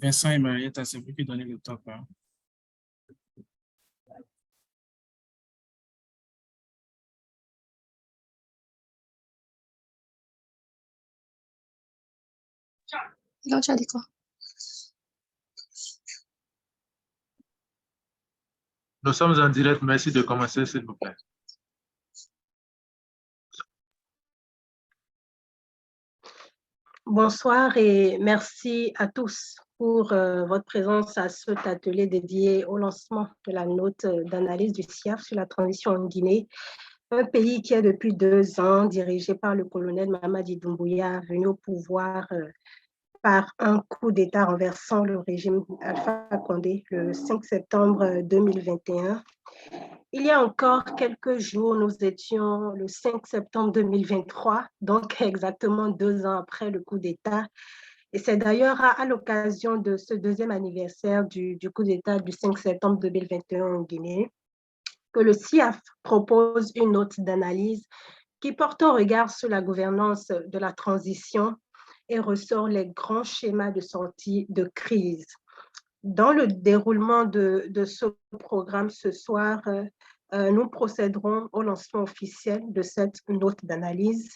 Vincent et Mariette, c'est vous qui donnez le top. Hein. Non, tu as dit quoi? Nous sommes en direct. Merci de commencer, s'il vous plaît. Bonsoir et merci à tous pour votre présence à cet atelier dédié au lancement de la note d'analyse du CIAF sur la transition en Guinée, un pays qui est depuis 2 ans dirigé par le colonel Mamadi Doumbouya, venu au pouvoir par un coup d'État renversant le régime Alpha Condé le 5 septembre 2021. Il y a encore quelques jours, nous étions le 5 septembre 2023, donc exactement 2 ans après le coup d'État. Et c'est d'ailleurs à l'occasion de ce 2e anniversaire du coup d'État du 5 septembre 2021 en Guinée que le CIAF propose une note d'analyse qui porte un regard sur la gouvernance de la transition et ressort les grands schémas de sortie de crise. Dans le déroulement de ce programme ce soir, nous procéderons au lancement officiel de cette note d'analyse.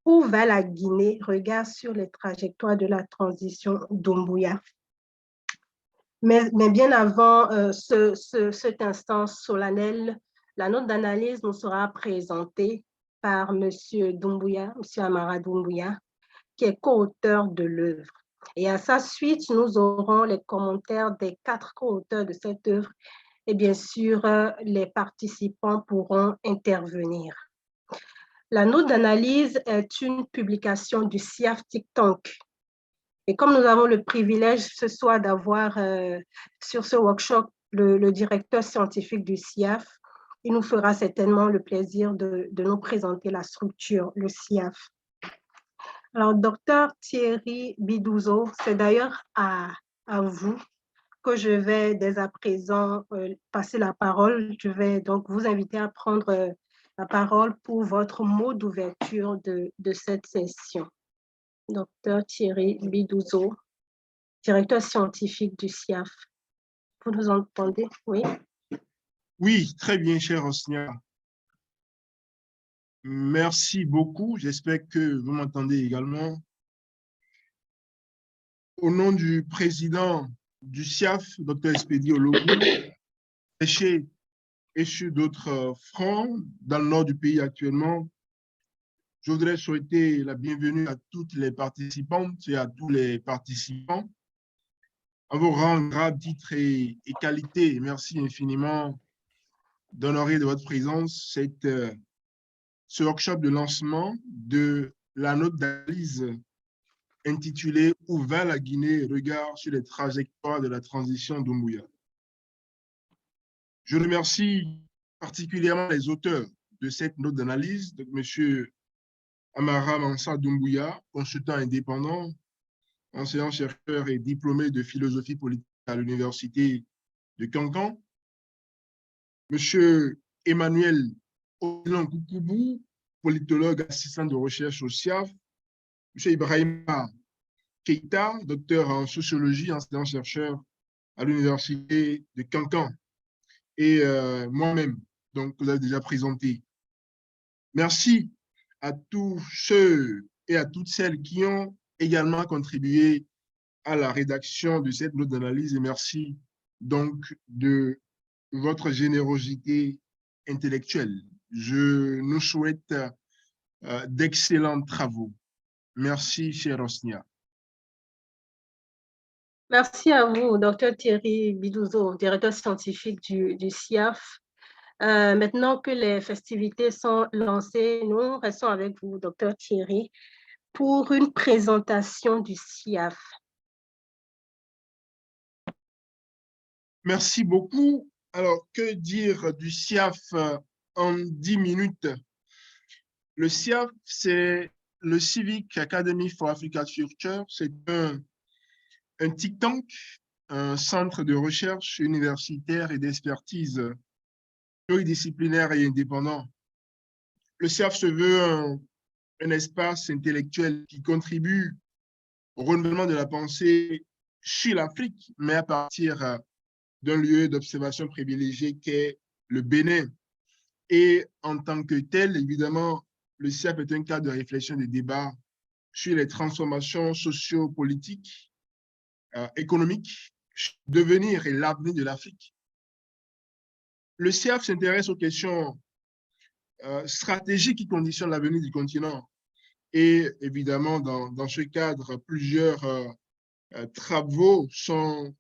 Où va la Guinée? Regard sur les trajectoires de la transition Doumbouya. Mais bien avant cette instance solennelle, la note d'analyse nous sera présentée par M. Doumbouya, M. Amara Doumbouya, qui est co-auteur de l'œuvre. Et à sa suite, nous aurons les commentaires des 4 co-auteurs de cette œuvre et bien sûr, les participants pourront intervenir. La note d'analyse est une publication du CIAF Think Tank. Et comme nous avons le privilège ce soir d'avoir sur ce workshop le directeur scientifique du CIAF, il nous fera certainement le plaisir de nous présenter la structure, le CIAF. Alors, docteur Thierry Bidouzo, c'est d'ailleurs à vous que je vais dès à présent passer la parole. Je vais donc vous inviter à prendre la parole pour votre mot d'ouverture de cette session. Docteur Thierry Bidouzo, directeur scientifique du CIAF. Vous nous entendez? Oui? Oui, très bien, cher Rosnia. Merci beaucoup. J'espère que vous m'entendez également. Au nom du président du CIAF, Dr Espedi Ologou, et sur d'autres fronts dans le nord du pays actuellement, je voudrais souhaiter la bienvenue à toutes les participantes et à tous les participants. En vos rangs, grades, titres et qualités, merci infiniment d'honorer de votre présence ce workshop de lancement de la note d'analyse intitulée « Où va la Guinée? Regard sur les trajectoires de la transition Doumbouya ». Je remercie particulièrement les auteurs de cette note d'analyse, M. Amara Mansa Doumbouya, consultant indépendant, enseignant-chercheur et diplômé de philosophie politique à l'université de Cancan, M. Emmanuel Odilon Koukoubou, politologue assistant de recherche au CIAF, M. Ibrahima Keita, docteur en sociologie, enseignant-chercheur à l'université de Cancan, et moi-même, donc vous avez déjà présenté. Merci à tous ceux et à toutes celles qui ont également contribué à la rédaction de cette note d'analyse et merci donc de votre générosité intellectuelle. Je nous souhaite d'excellents travaux. Merci, cher Rosnia. Merci à vous, docteur Thierry Bidouzo, directeur scientifique du CIAF. Maintenant que les festivités sont lancées, nous restons avec vous, docteur Thierry, pour une présentation du CIAF. Merci beaucoup. Alors, que dire du CIAF en 10 minutes? Le CIAF, c'est le Civic Academy for Africa Future. C'est un think tank, un centre de recherche universitaire et d'expertise pluridisciplinaire et indépendant. Le CIAF se veut un espace intellectuel qui contribue au renouvellement de la pensée sur l'Afrique, mais à partir d'un lieu d'observation privilégié qu'est le Bénin. Et en tant que tel, évidemment, le CIAF est un cadre de réflexion, de débat sur les transformations socio-politiques, économiques, devenir et l'avenir de l'Afrique. Le CIAF s'intéresse aux questions stratégiques qui conditionnent l'avenir du continent. Et évidemment, dans ce cadre, plusieurs travaux sont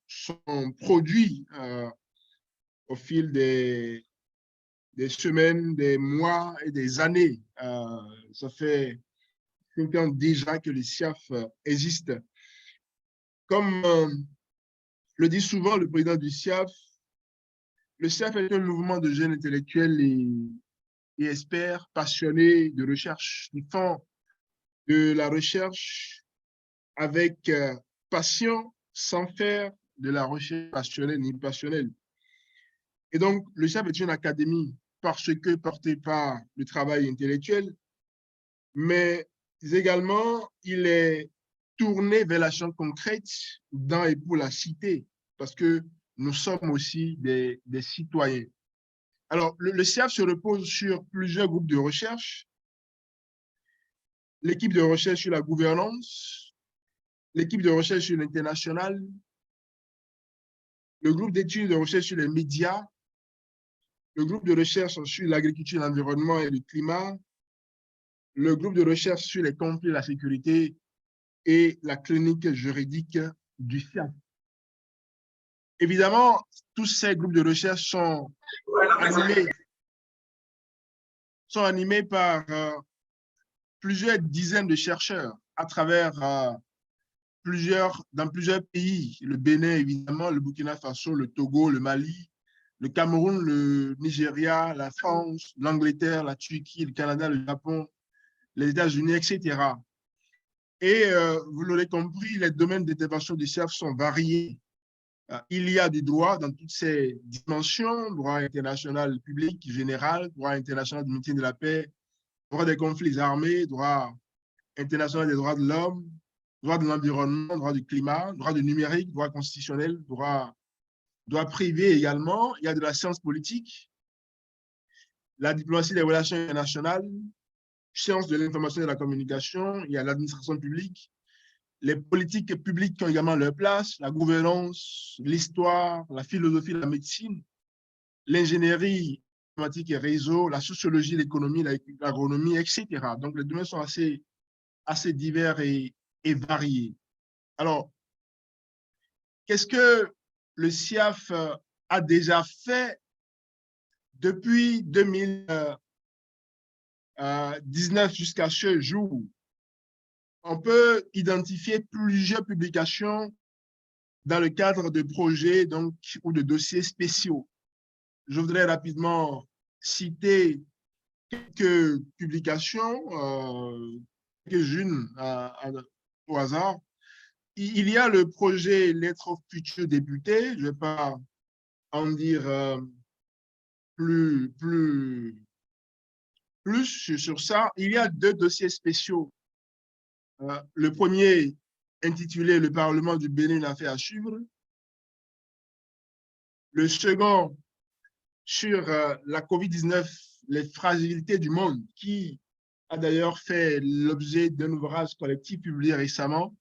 produits au fil des semaines, des mois et des années. Ça fait 5 ans déjà que le CIAF existe. Comme le dit souvent le président du CIAF, le CIAF est un mouvement de jeunes intellectuels et experts passionnés de recherche qui font de la recherche avec passion sans faire de la recherche passionnelle ni passionnelle. Et donc, le CIAF est une académie parce que porté par le travail intellectuel, mais également, il est tourné vers l'action concrète dans et pour la cité, parce que nous sommes aussi des citoyens. Alors, le CIAF se repose sur plusieurs groupes de recherche. L'équipe de recherche sur la gouvernance, l'équipe de recherche sur l'international, le groupe d'études de recherche sur les médias, le groupe de recherche sur l'agriculture, l'environnement et le climat, le groupe de recherche sur les conflits et la sécurité et la clinique juridique du CIAF. Évidemment, tous ces groupes de recherche sont animés par plusieurs dizaines de chercheurs à travers dans plusieurs pays. Le Bénin, évidemment, le Burkina Faso, le Togo, le Mali, le Cameroun, le Nigeria, la France, l'Angleterre, la Turquie, le Canada, le Japon, les États-Unis, etc. Et vous l'aurez compris, les domaines d'intervention du CIAF sont variés. Il y a du droit dans toutes ses dimensions, droit international public général, droit international du maintien de la paix, droit des conflits armés, droit international des droits de l'homme, droit de l'environnement, droit du climat, droit du numérique, droit constitutionnel, droit privé également. Il y a de la science politique, la diplomatie des relations internationales, sciences de l'information et de la communication, il y a l'administration publique, les politiques publiques qui ont également leur place, la gouvernance, l'histoire, la philosophie, la médecine, l'ingénierie informatique et réseau, la sociologie, l'économie, l'agronomie, etc. Donc, les domaines sont assez divers et variés. Alors, qu'est-ce que le CIAF a déjà fait depuis 2019 jusqu'à ce jour? On peut identifier plusieurs publications dans le cadre de projets ou de dossiers spéciaux. Je voudrais rapidement citer quelques publications, quelques-unes au hasard. Il y a le projet Lettres aux futurs députés. Je ne vais pas en dire plus sur ça. Il y a 2 dossiers spéciaux. Le premier intitulé « Le Parlement du Bénin, une affaire à suivre ». Le second sur la COVID-19, les fragilités du monde, qui a d'ailleurs fait l'objet d'un ouvrage collectif publié récemment.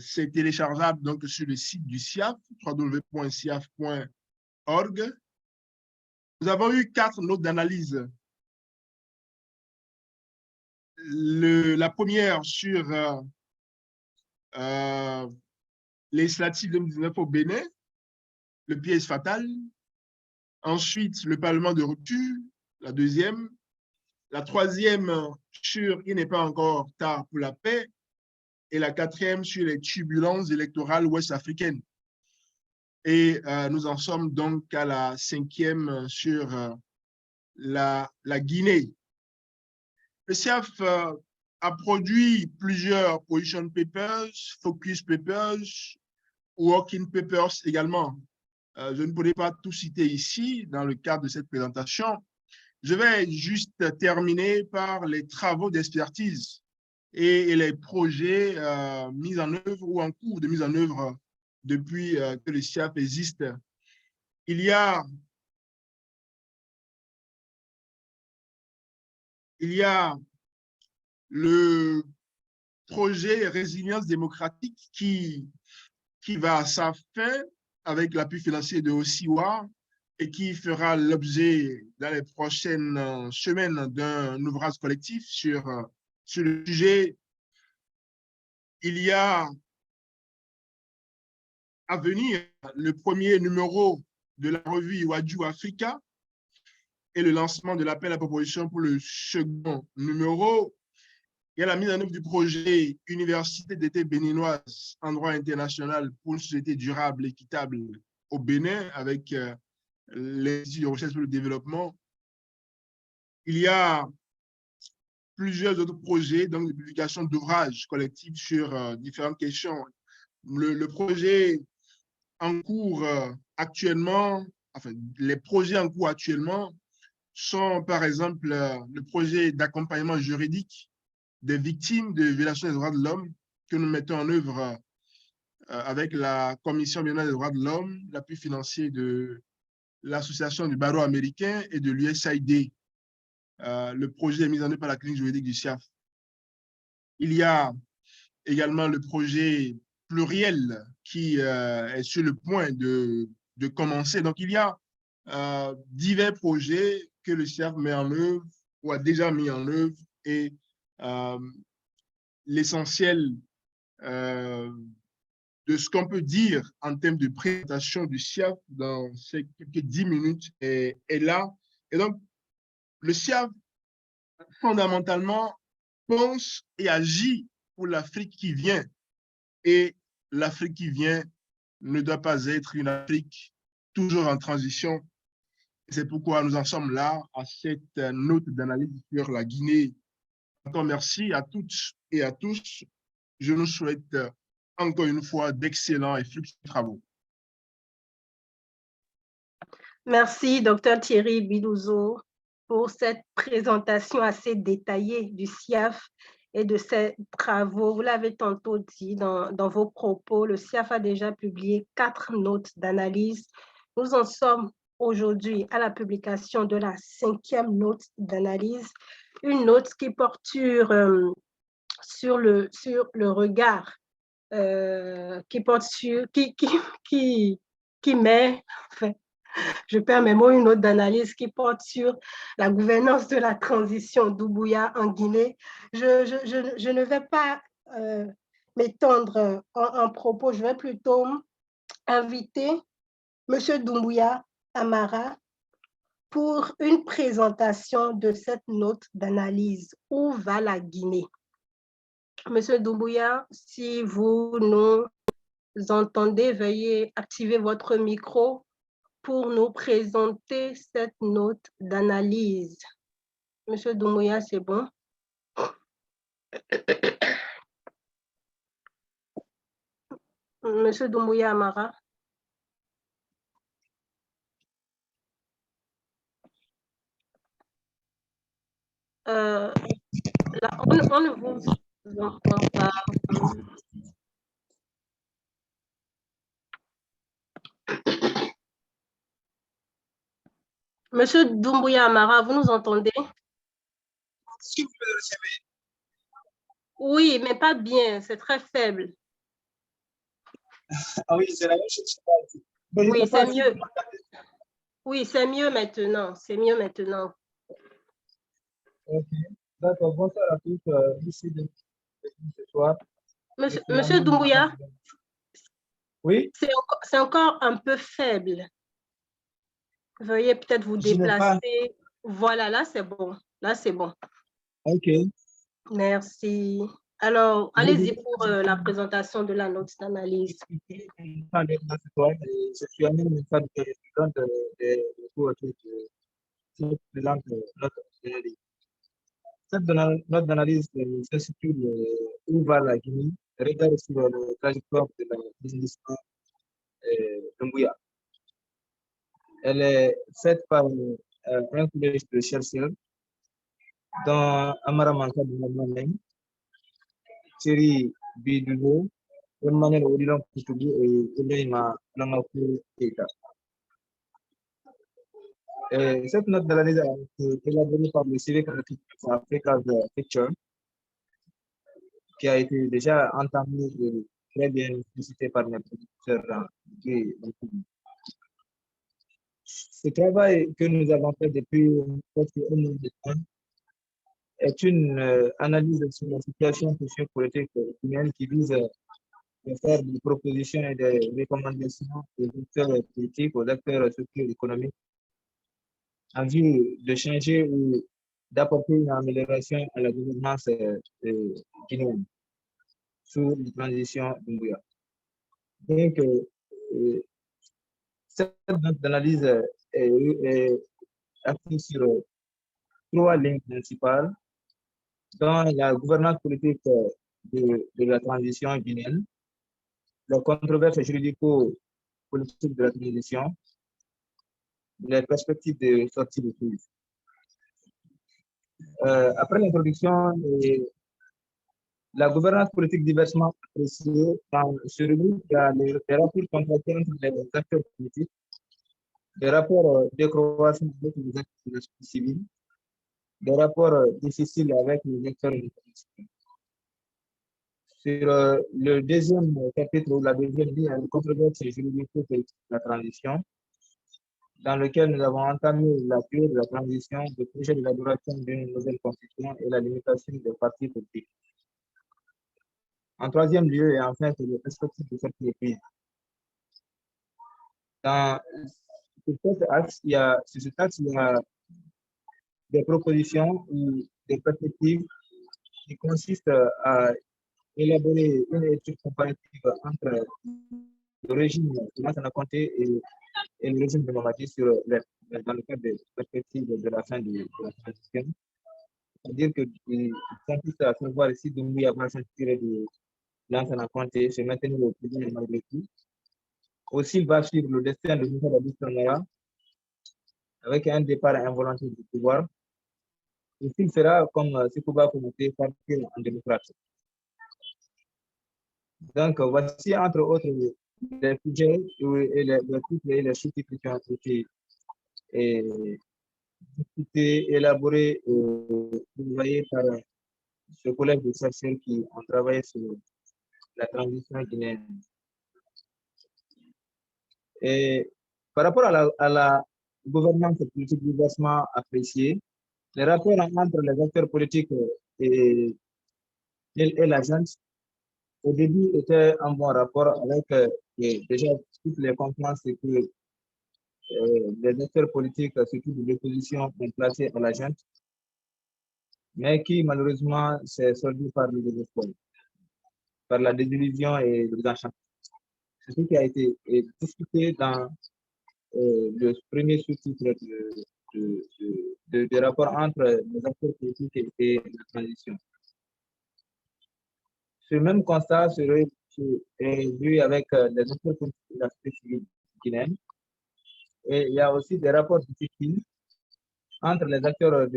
C'est téléchargeable donc sur le site du CIAF, www.ciaf.org. Nous avons eu 4 notes d'analyse. La première sur législative 2019 au Bénin, le piège fatal. Ensuite, le Parlement de rupture, la deuxième. La troisième sur « Il n'est pas encore tard pour la paix ». Et la quatrième sur les turbulences électorales ouest-africaines. Et nous en sommes donc à la 5e sur la Guinée. Le CIAF a produit plusieurs position papers, focus papers, working papers également. Je ne pourrais pas tout citer ici dans le cadre de cette présentation. Je vais juste terminer par les travaux d'expertise et les projets mis en œuvre ou en cours de mise en œuvre depuis que le SIAF existe. Il y a le projet Résilience démocratique qui va à sa fin avec l'appui financier de OSIWA et qui fera l'objet dans les prochaines semaines d'un ouvrage collectif sur le sujet. Il y a à venir le premier numéro de la revue Iwaju Africa et le lancement de l'appel à proposition pour le second numéro. Il y a la mise en œuvre du projet Université d'été béninoise en droit international pour une société durable et équitable au Bénin avec l'Institut de recherche pour le développement. Il y a plusieurs autres projets, donc de publication d'ouvrages collectifs sur différentes questions. Le projet en cours actuellement, enfin, les projets en cours actuellement sont par exemple le projet d'accompagnement juridique des victimes de violations des droits de l'homme que nous mettons en œuvre avec la Commission béninoise des droits de l'homme, l'appui financier de l'Association du barreau américain et de l'USAID. Le projet est mis en œuvre par la clinique juridique du SIAF. Il y a également le projet pluriel qui est sur le point de commencer. Donc, il y a divers projets que le SIAF met en œuvre ou a déjà mis en œuvre et l'essentiel de ce qu'on peut dire en termes de présentation du SIAF dans ces quelques 10 minutes est là. Et donc, le SIAF, fondamentalement, pense et agit pour l'Afrique qui vient. Et l'Afrique qui vient ne doit pas être une Afrique toujours en transition. C'est pourquoi nous en sommes là à cette note d'analyse sur la Guinée. Encore merci à toutes et à tous. Je nous souhaite encore une fois d'excellents et fructueux travaux. Merci, Dr Thierry Bidouzo, pour cette présentation assez détaillée du SIAF et de ses travaux. Vous l'avez tantôt dit dans vos propos, le SIAF a déjà publié 4 notes d'analyse. Nous en sommes aujourd'hui à la publication de la 5e note d'analyse, une note qui porte sur le regard, qui porte sur, qui met, enfin, je perds mes mots, une note d'analyse qui porte sur la gouvernance de la transition d'Oumbouya en Guinée. Je ne vais pas m'étendre en propos, je vais plutôt inviter M. Doumbouya Amara pour une présentation de cette note d'analyse. Où va la Guinée? Monsieur Doumbouya, si vous nous entendez, veuillez activer votre micro pour nous présenter cette note d'analyse. Monsieur Doumbouya, c'est bon? Monsieur Doumbouya Amara. Là, on ne vous entend pas. Monsieur Doumbouya Amara, vous nous entendez? Si vous me recevez. Oui, mais pas bien, c'est très faible. Ah oui, c'est la même chose. Oui, c'est mieux. Oui, c'est mieux maintenant. C'est mieux maintenant. Ok, d'accord. Bonsoir à tous. Ici ce soir. Monsieur Doumbouya? Oui? C'est encore un peu faible. Veuillez peut-être vous déplacer. Voilà, là, c'est bon. Là, c'est bon. Ok. Merci. Alors, allez-y pour la présentation de la note d'analyse. Je suis un ministre du président de cette note d'analyse s'intitule Où va la Guinée? Regarde sur la trajectoire de la Doumbouya. Elle est faite par un collège de chercheurs dont Amara Manka de Nablanem, Thierry Bidoulo, Emmanuel Odilon Koutoubou et Elaima Langakou Keita. Cette note d'analyse a été élaborée par le Civic Africa's Picture, qui a été déjà entamé et très bien cité par mes professeurs. Ce travail que nous avons fait depuis presque un an de temps est une analyse sur la situation socio-politique humaine qui vise à faire des propositions et des recommandations aux acteurs politiques, aux acteurs socio-économiques, en vue de changer ou d'apporter une amélioration à la gouvernance guinéenne sous la transition d'Umbuya. Donc, cette note d'analyse est axée sur 3 lignes principales dans la gouvernance politique de la transition guinéenne, la controverse juridico-politique de la transition, les perspectives de sortie de crise. Après l'introduction, la gouvernance politique diversement appréciée se regroupe dans les rapports contractuels entre les acteurs politiques, des rapports de croissance avec les acteurs de la société civile, des rapports difficiles avec les acteurs internationaux. Sur le deuxième chapitre ou la deuxième ligne, la controverse juridique de la transition, dans lequel nous avons entamé la période de la transition, le projet d'élaboration d'une nouvelle constitution et la limitation des partis politiques. En troisième lieu, et enfin, c'est le perspective de cette crise. Sur cet axe, il y a des propositions ou des perspectives qui consistent à élaborer une étude comparative entre le régime de Lansana Conté et le régime de Mamadi dans le cadre des perspectives de la fin de la transition. C'est-à-dire qu'il consiste à savoir si Doumbouya va s'inspirer de Lansana Conté, se maintenir au pouvoir malgré tout. Aussi, il va suivre le destin de Moussa Dadou Camara avec un départ involontaire du pouvoir. Et s'il fera comme Sekouba Koumoté, partir en démocratie. Donc, voici entre autres les sujets et les sous-titres qui ont été discutés, élaborés et envoyés par ce collège de chercheurs qui ont travaillé sur la transition guinéenne. Et par rapport à la gouvernance politique diversement appréciée, les rapports entre les acteurs politiques et l'agence, au début, était un bon rapport avec déjà toutes les confiances que les acteurs politiques, surtout de l'opposition, ont placées à l'agence, mais qui malheureusement s'est soldé par le désespoir, par la désillusion et le désenchantement. C'est ce qui a été discuté dans le premier sous-titre de rapport entre les acteurs politiques et la transition. Ce même constat serait vu avec les acteurs politiques de la société civile guinéenne. Et il y a aussi des rapports difficiles entre les acteurs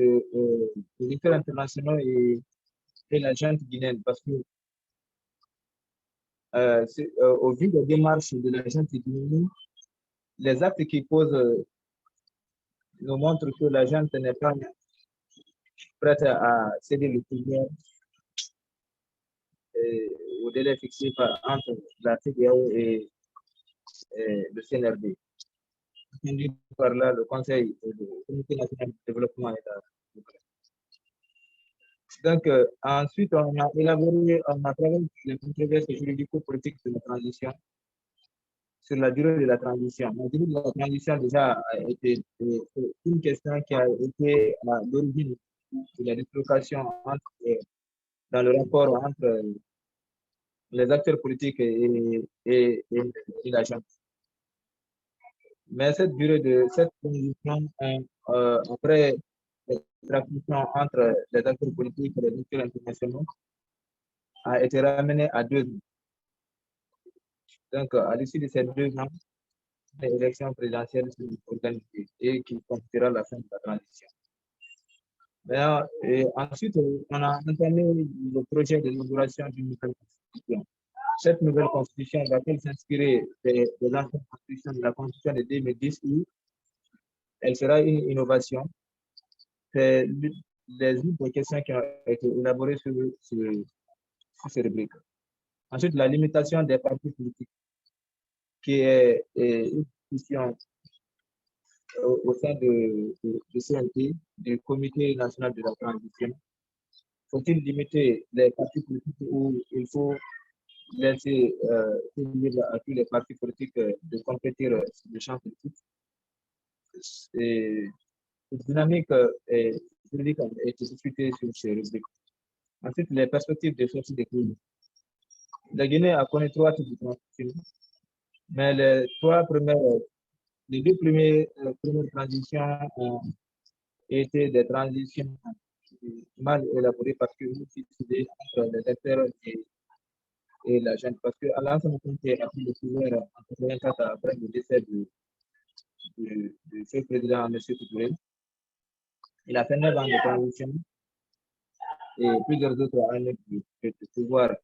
internationaux et la junte guinéenne, parce que au vu des démarches de la junte guinéenne, les actes qui posent nous montrent que la junte n'est pas prête à céder le pouvoir au délai fixé entre la CEDEAO et le CNRD. Par là, le Conseil du Comité national de développement et de Donc, ensuite, on a élaboré, on a travaillé sur les controverses juridico-politiques de la transition, sur la durée de la transition. La durée de la transition, déjà, a été une question qui a été à l'origine de la dislocation dans le rapport entre les acteurs politiques et l'agence. Mais cette durée de cette transition, après la transition entre les acteurs politiques et les acteurs internationaux, a été ramenée à 2 ans. Donc, à l'issue de ces 2 ans, les élections présidentielles sont organisées et qui constituera la fin de la transition. Maintenant, ensuite, on a entamé le projet d'élaboration d'une nouvelle constitution. Cette nouvelle constitution va-t-elle s'inspirer de l'ancienne constitution, de la constitution de 2010, où elle sera une innovation? C'est les autres questions qui ont été élaborées sur ces rubriques. Ensuite, la limitation des partis politiques, qui est une question au sein de CNT, du Comité national de la transition. Faut-il limiter les partis politiques ou il faut laisser libre à tous les partis politiques de compétir sur le champ politique? Cette dynamique juridique a été discutée sur ces rubriques. Ensuite, les perspectives de sortie de crise. La Guinée a connu 3 types de transitions, mais les deux premières transitions ont été des transitions mal élaborées parce que nous décidons entre les acteurs et la jeune. Parce que Alassane Conté a pris le pouvoir en 1984 après le décès du chef président M. Touré. Il a fait 9 ans de transition et plusieurs autres années de pouvoir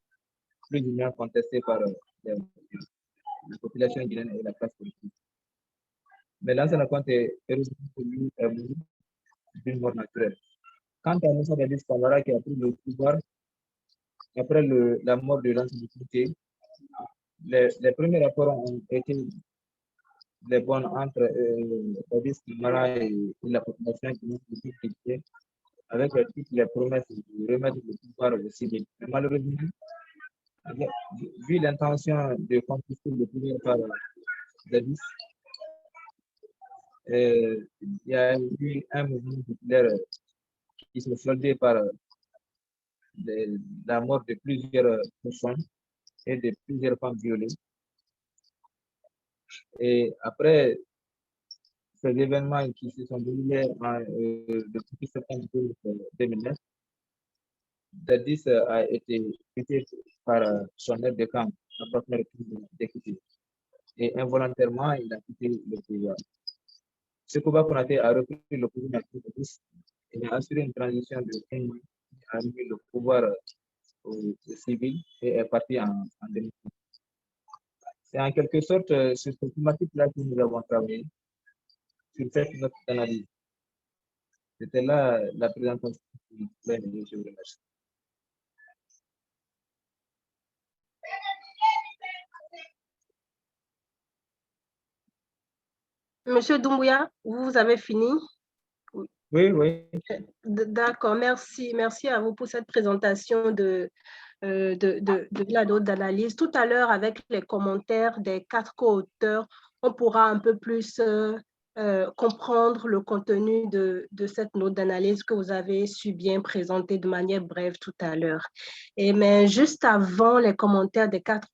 plus ou moins contesté par la population guinéenne et la classe politique. Mais Lansana Conté est revenu d'une mort naturelle. Quant à Moussa Dadis Kamara qui a pris le pouvoir après la mort de Lansana Conté, les premiers rapports ont été les bons entre Dadis Kamara et la population guinéenne avec toutes les promesses de remettre le pouvoir au civil. Mais malheureusement, vu l'intention de confisquer le pouvoir par Dadis, il y a eu un mouvement populaire qui s'est soldé par la mort de plusieurs personnes et de plusieurs femmes violées. Et après ces événements qui se sont déroulés le 1er septembre 2009, Dadis a été quitté par son aide de camp, la première député. Et involontairement, il a quitté le pouvoir. Sekouba Konaté a repris le pouvoir de Dadis et a assuré une transition de 1 mois, a mis le pouvoir au civil et est parti en 2010. C'est en quelque sorte sur cette thématique-là que nous avons travaillé, sur cette note d'analyse. C'était là la présentation. Je vous remercie. Monsieur Doumbouya, vous avez fini? Oui, oui. D'accord, merci. Merci à vous pour cette présentation de la note d'analyse. Tout à l'heure, avec les commentaires des 4 co-auteurs, on pourra un peu plus comprendre le contenu de cette note d'analyse que vous avez su bien présenter de manière brève tout à l'heure. Mais juste avant les commentaires des 4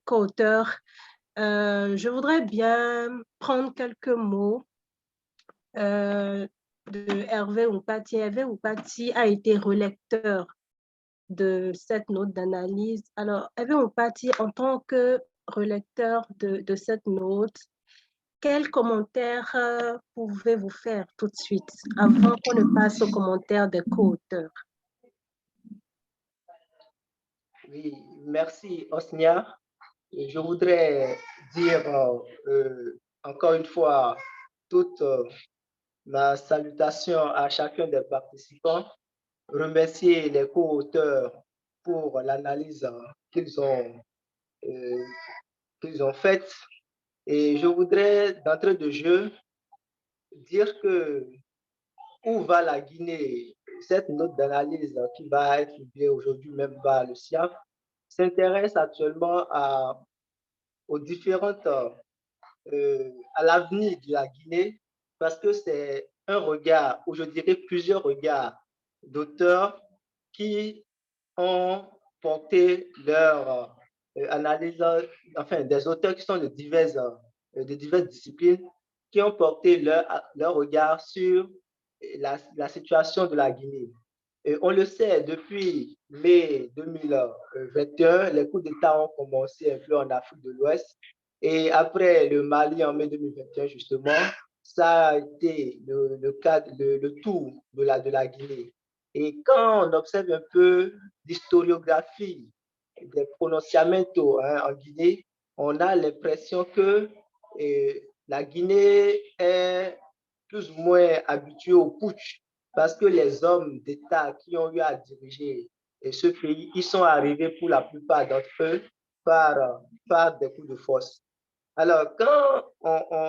co-auteurs, je voudrais bien prendre quelques mots de Hervé Oupati. Hervé Oupati a été relecteur de cette note d'analyse. Alors, Hervé Oupati, en tant que relecteur de cette note, quels commentaires pouvez-vous faire tout de suite avant qu'on ne passe aux commentaires des co-auteurs? Oui, merci Osnia. Je voudrais dire encore une fois toute ma salutation à chacun des participants, remercier les co-auteurs pour l'analyse qu'ils ont faite. Et je voudrais, d'entrée de jeu, dire que où va la Guinée? Cette note d'analyse qui va être publiée aujourd'hui même par le SIAF s'intéresse actuellement aux différentes, à l'avenir de la Guinée, parce que c'est un regard, ou je dirais plusieurs regards d'auteurs qui ont porté leur analyse, enfin des auteurs qui sont de diverses disciplines, qui ont porté leur regard sur la situation de la Guinée. Et on le sait, depuis mai 2021, les coups d'État ont commencé un peu en Afrique de l'Ouest Et après le Mali en mai 2021, justement, ça a été le tour de la Guinée. Et quand on observe un peu l'historiographie des pronunciamentos en Guinée, on a l'impression que la Guinée est plus ou moins habituée au putsch parce que les hommes d'État qui ont eu à diriger ce pays, ils sont arrivés pour la plupart d'entre eux par des coups de force. Alors, quand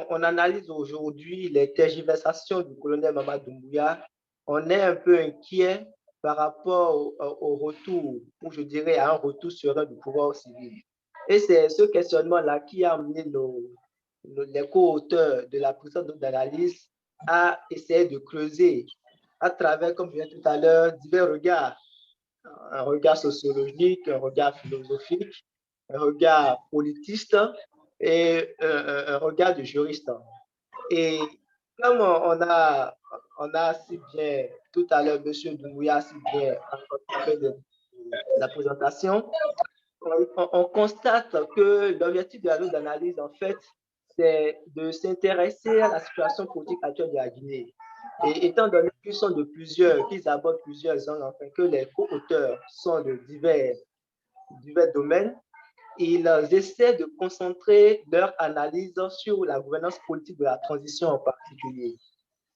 on analyse aujourd'hui les tergiversations du colonel Mamadou Doumbouya, on est un peu inquiet par rapport au retour, ou je dirais à un retour serein du pouvoir civil. Et c'est ce questionnement-là qui a amené les co-auteurs de la présente d'analyse à essayer de creuser à travers, comme je disais tout à l'heure, divers regards. Un regard sociologique, un regard philosophique, un regard politiste et un regard de juriste. Et comme on a si bien, tout à l'heure, M. Doumbouya si bien fait de la présentation, on constate que l'objectif de la note d'analyse, en fait, c'est de s'intéresser à la situation politique actuelle de la Guinée. Et étant donné qu'ils sont de plusieurs, qu'ils abordent plusieurs angles, enfin, que les co-auteurs sont de divers domaines, ils essaient de concentrer leur analyse sur la gouvernance politique de la transition en particulier,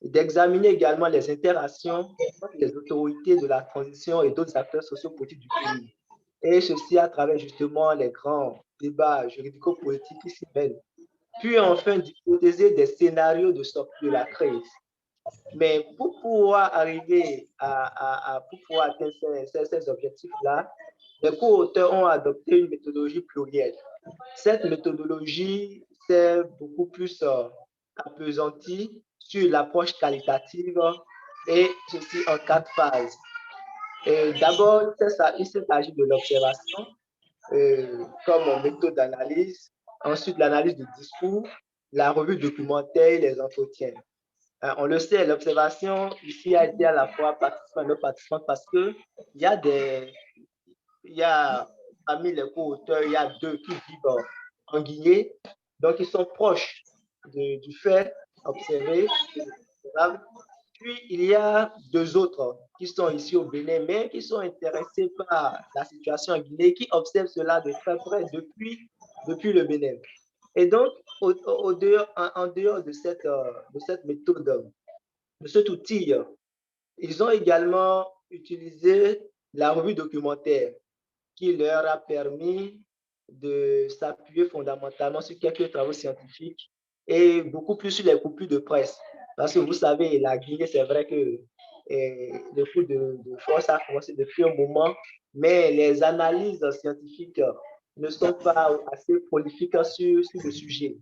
et d'examiner également les interactions entre les autorités de la transition et d'autres acteurs sociopolitiques du pays. Et ceci à travers justement les grands débats juridico-politiques qui s'y mènent. Puis enfin d'hypothéser des scénarios de sortie de la crise. Mais pour pouvoir arriver pour pouvoir atteindre ces objectifs-là, les co-auteurs ont adopté une méthodologie plurielle. Cette méthodologie s'est beaucoup plus appesantie sur l'approche qualitative et ceci en 4 phases. D'abord, il s'agit de l'observation comme méthode d'analyse, ensuite l'analyse du discours, la revue documentaire et les entretiens. On le sait, l'observation ici a été à la fois participant et non participant parce que il y a parmi les co-auteurs, il y a 2 qui vivent en Guinée, donc ils sont proches du fait observé. Puis il y a 2 autres qui sont ici au Bénin, mais qui sont intéressés par la situation en Guinée, qui observent cela de très près depuis le Bénin. Et donc, en dehors de cette méthode, de cet outil, ils ont également utilisé la revue documentaire qui leur a permis de s'appuyer fondamentalement sur quelques travaux scientifiques et beaucoup plus sur les coupures de presse. Parce que vous savez, la Guinée, c'est vrai que le coup de force a commencé depuis un moment, mais les analyses scientifiques ne sont pas assez prolifiques sur le sujet.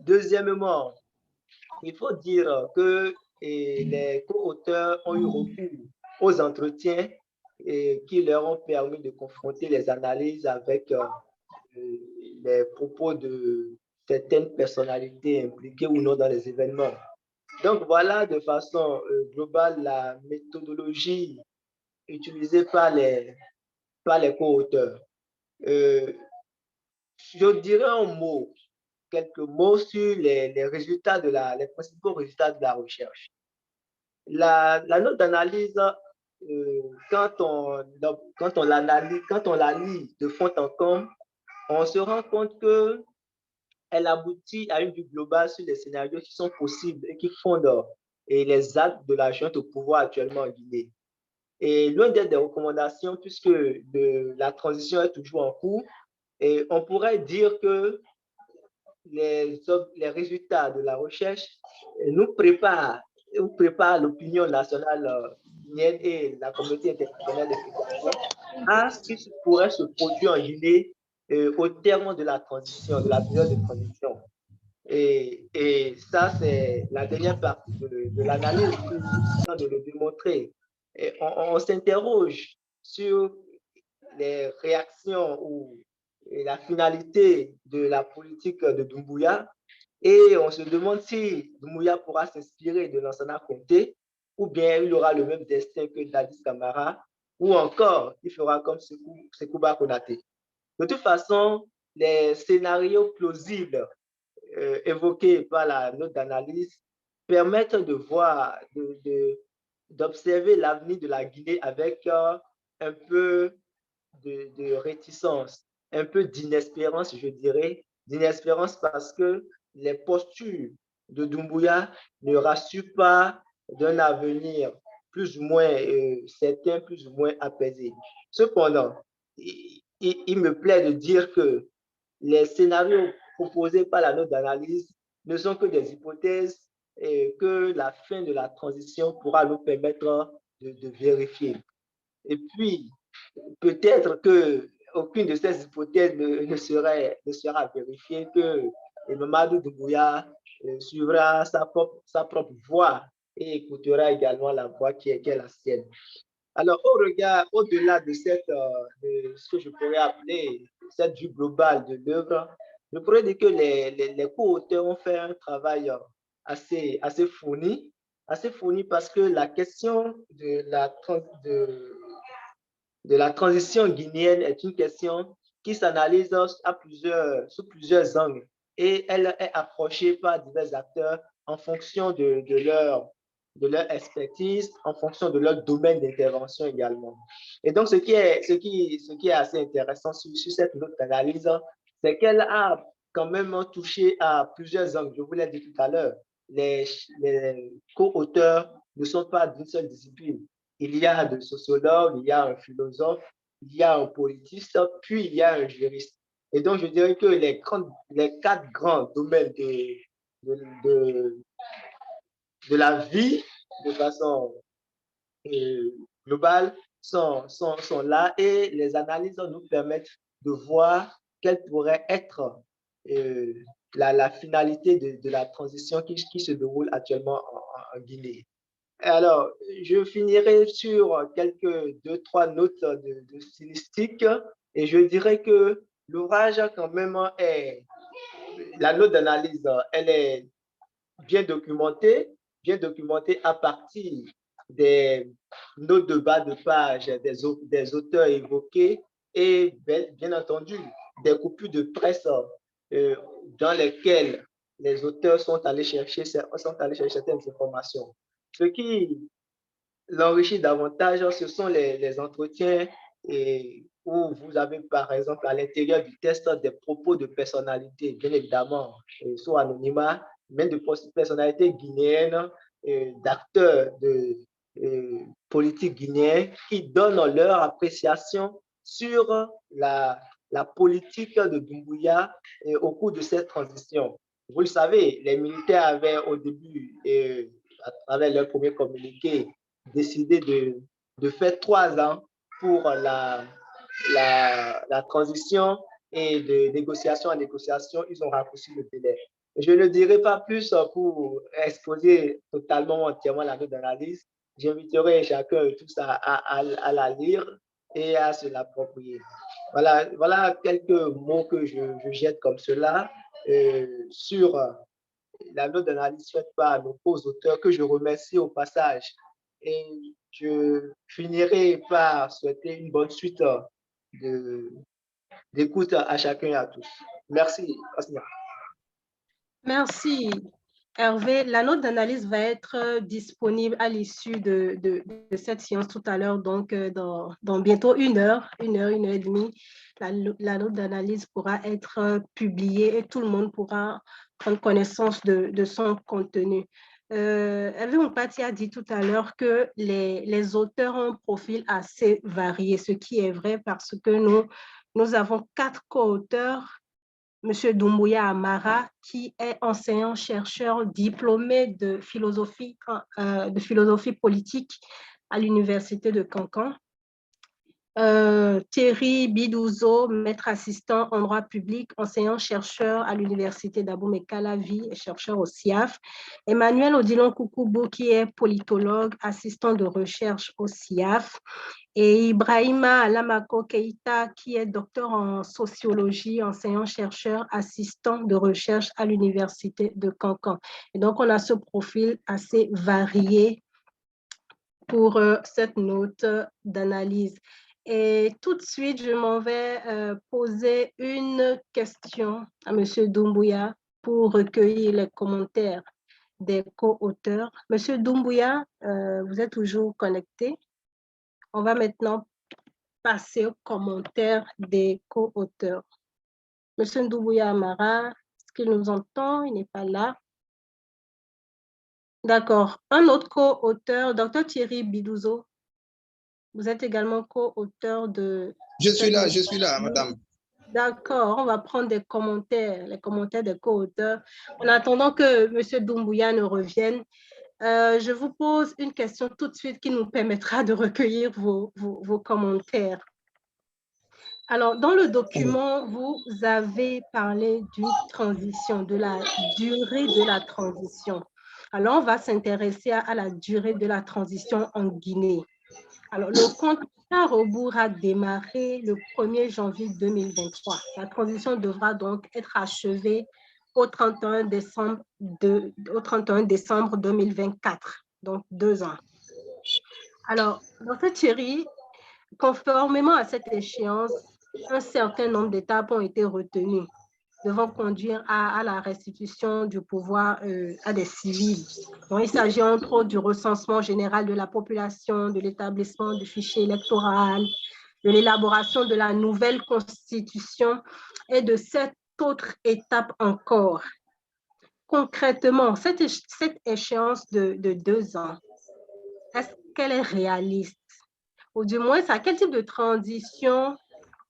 Deuxièmement, il faut dire que les co-auteurs ont eu recours aux entretiens qui leur ont permis de confronter les analyses avec les propos de certaines personnalités impliquées ou non dans les événements. Donc voilà de façon globale la méthodologie utilisée par les co-auteurs. Je dirais quelques mots sur les résultats les principaux résultats de la recherche. La note d'analyse, quand on la lit de fond en comble, on se rend compte qu'elle aboutit à une vue globale sur les scénarios qui sont possibles et qui fondent les actes de la junte au pouvoir actuellement en Guinée. Et loin d'être des recommandations, puisque la transition est toujours en cours, et on pourrait dire que les résultats de la recherche nous préparent l'opinion nationale guinéenne et la communauté internationale à ce qui pourrait se produire en Guinée au terme de la transition, de la période de transition. Et ça, c'est la dernière partie de l'analyse de le démontrer. Et on s'interroge sur les réactions ou la finalité de la politique de Doumbouya et on se demande si Doumbouya pourra s'inspirer de Lansana Conté ou bien il aura le même destin que Dadis Camara ou encore il fera comme Sékouba Konaté. De toute façon, les scénarios plausibles évoqués par la note d'analyse permettent de voir, d'observer l'avenir de la Guinée avec un peu de réticence, un peu d'inespérance, je dirais, d'inespérance parce que les postures de Doumbouya ne rassurent pas d'un avenir plus ou moins certain, plus ou moins apaisé. Cependant, il me plaît de dire que les scénarios proposés par la note d'analyse ne sont que des hypothèses et que la fin de la transition pourra nous permettre de vérifier. Et puis, peut-être qu'aucune de ces hypothèses ne sera vérifiée, que Mamadou Doumbouya suivra sa propre voie et écoutera également la voie qui est la sienne. Alors, au-delà de ce que je pourrais appeler cette vue globale de l'œuvre, je pourrais dire que les co-auteurs ont fait un travail assez fourni parce que la question de la transition guinéenne est une question qui s'analyse sous plusieurs angles et elle est approchée par divers acteurs en fonction de leur expertise, en fonction de leur domaine d'intervention également. Et donc, ce qui est assez intéressant sur cette note d'analyse, c'est qu'elle a quand même touché à plusieurs angles. Je vous l'ai dit tout à l'heure, les co-auteurs ne sont pas d'une seule discipline. Il y a des sociologues, il y a un philosophe, il y a un politiste, puis il y a un juriste. Et donc, je dirais que les 4 grands domaines de la vie, de façon globale, sont là et les analyses nous permettent de voir quelle pourrait être la finalité de la transition qui se déroule actuellement en Guinée. Alors, je finirai sur quelques 2-3 notes de stylistique et je dirais que l'ouvrage quand même la note d'analyse, elle est bien documentée à partir des notes de bas de page des auteurs évoqués et bien entendu des coupures de presse dans lesquelles les auteurs sont allés chercher certaines informations. Ce qui l'enrichit davantage, ce sont les entretiens où vous avez par exemple à l'intérieur du test des propos de personnalités, bien évidemment, sous anonymat, mais de personnalités guinéennes, d'acteurs de politique guinéens qui donnent leur appréciation sur la politique de Doumbouya au cours de cette transition. Vous le savez, les militaires avaient au début, à travers leur premier communiqué, décidé de faire 3 ans pour la transition et de négociation en négociation, ils ont raccourci le délai. Je ne dirai pas plus pour exposer totalement, entièrement la note d'analyse. J'inviterai chacun et tous à la lire et à se l'approprier. Voilà quelques mots que je jette comme cela sur la note d'analyse faite par nos co-auteurs que je remercie au passage. Et je finirai par souhaiter une bonne suite d'écoute à chacun et à tous. Merci, Osnia. Merci, Hervé. La note d'analyse va être disponible à l'issue de cette séance tout à l'heure, donc dans bientôt 1 heure, 1 heure et demie. La note d'analyse pourra être publiée et tout le monde pourra prendre connaissance de son contenu. Hervé Moupati a dit tout à l'heure que les auteurs ont un profil assez varié, ce qui est vrai parce que nous avons 4 co-auteurs. Monsieur Doumbouya Amara, qui est enseignant-chercheur diplômé de philosophie politique à l'Université de Cancan. Thierry Bidouzo, maître assistant en droit public, enseignant-chercheur à l'Université d'Abomey-Calavi et chercheur au CIAF. Emmanuel Odilon Koukoubou, qui est politologue, assistant de recherche au CIAF. Et Ibrahima Alamako Keïta, qui est docteur en sociologie, enseignant-chercheur, assistant de recherche à l'Université de Cancan. Et donc, on a ce profil assez varié pour cette note d'analyse. Et tout de suite, je m'en vais poser une question à M. Doumbouya pour recueillir les commentaires des co-auteurs. Monsieur Doumbouya, vous êtes toujours connecté. On va maintenant passer aux commentaires des co-auteurs. Monsieur Doumbouya Amara, est-ce qu'il nous entend? Il n'est pas là. D'accord. Un autre co-auteur, Dr Thierry Bidouzo, vous êtes également co-auteur de... Je suis là, madame. D'accord, on va prendre des commentaires, les commentaires des co-auteurs. En attendant que M. Doumbouya ne revienne, je vous pose une question tout de suite qui nous permettra de recueillir vos commentaires. Alors, dans le document, vous avez parlé d'une transition, de la durée de la transition. Alors, on va s'intéresser à la durée de la transition en Guinée. Alors, le compte à rebours a démarré le 1er janvier 2023. La transition devra donc être achevée au 31 décembre 2024, donc 2 ans. Alors, Dr Thierry, conformément à cette échéance, un certain nombre d'étapes ont été retenues devant conduire à la restitution du pouvoir à des civils. Donc, il s'agit entre autres du recensement général de la population, de l'établissement du fichier électoral, de l'élaboration de la nouvelle constitution et de 7 autres étapes encore. Concrètement, cette échéance de 2 ans, est-ce qu'elle est réaliste? Ou du moins, à quel type de transition,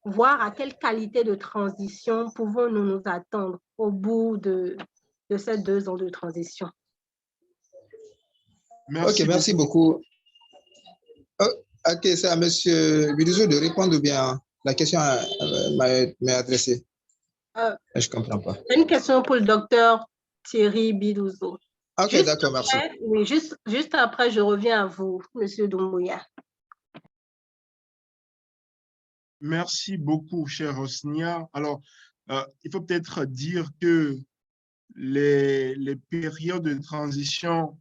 voire à quelle qualité de transition pouvons-nous nous attendre au bout de ces 2 ans de transition? Ok, merci beaucoup. Ok, c'est à M. Bidouzo de répondre ou bien la question m'est adressée. Je ne comprends pas. Une question pour le docteur Thierry Bidouzo. Ok, d'accord, merci. Oui, juste après, je reviens à vous, M. Doumbouya. Merci beaucoup, cher Osnia. Alors, il faut peut-être dire que les périodes de transition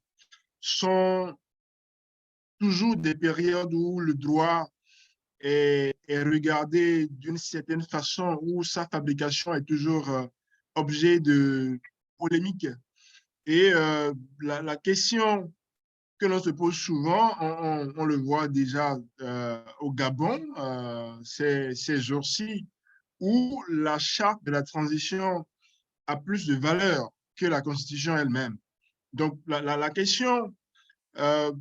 sont toujours des périodes où le droit est regardé d'une certaine façon, où sa fabrication est toujours objet de polémique. Et la question que l'on se pose souvent, on le voit déjà au Gabon ces jours-ci, où la charte de la transition a plus de valeur que la Constitution elle-même. Donc, la question dans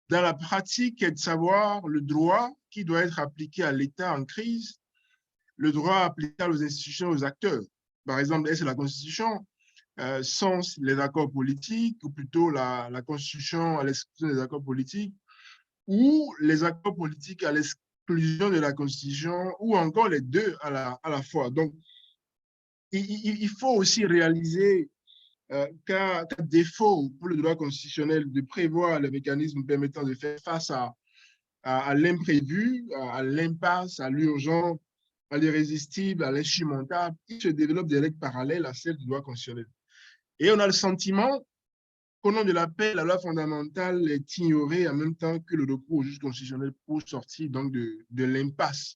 la pratique est de savoir le droit qui doit être appliqué à l'État en crise, le droit applicable aux institutions, aux acteurs. Par exemple, est-ce la Constitution sans les accords politiques, ou plutôt la Constitution à l'exclusion des accords politiques, ou les accords politiques à l'exclusion de la Constitution, ou encore les deux à la fois. Donc, il faut aussi réaliser qu'à défaut pour le droit constitutionnel de prévoir les mécanismes permettant de faire face à l'imprévu, à l'impasse, à l'urgent, à l'irrésistible, à l'insurmontable, il se développe des règles parallèles à celles du droit constitutionnel. Et on a le sentiment qu'au nom de la paix, la loi fondamentale est ignorée en même temps que le recours au juge constitutionnel pour sortir donc de l'impasse.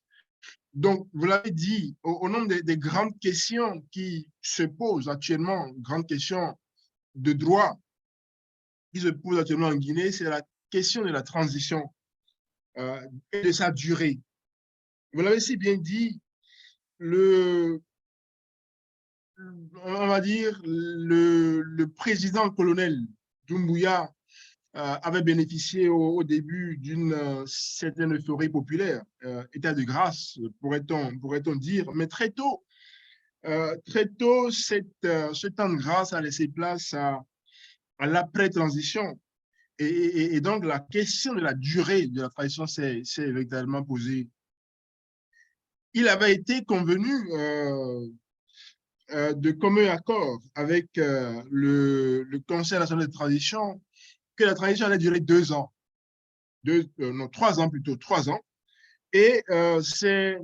Donc, vous l'avez dit, au nombre des grandes questions qui se posent actuellement, grandes questions de droit qui se posent actuellement en Guinée, c'est la question de la transition et de sa durée. Vous l'avez si bien dit, on va dire, le président colonel Doumbouya avait bénéficié au début d'une certaine euphorie populaire, état de grâce, pourrait-on dire, mais très tôt, ce temps de grâce a laissé place à l'après-transition. Et donc, la question de la durée de la transition s'est véritablement posée. Il avait été convenu de commun accord avec le Conseil national de transition que la transition allait durer 2 ans. 3 ans plutôt, 3 ans. Et c'est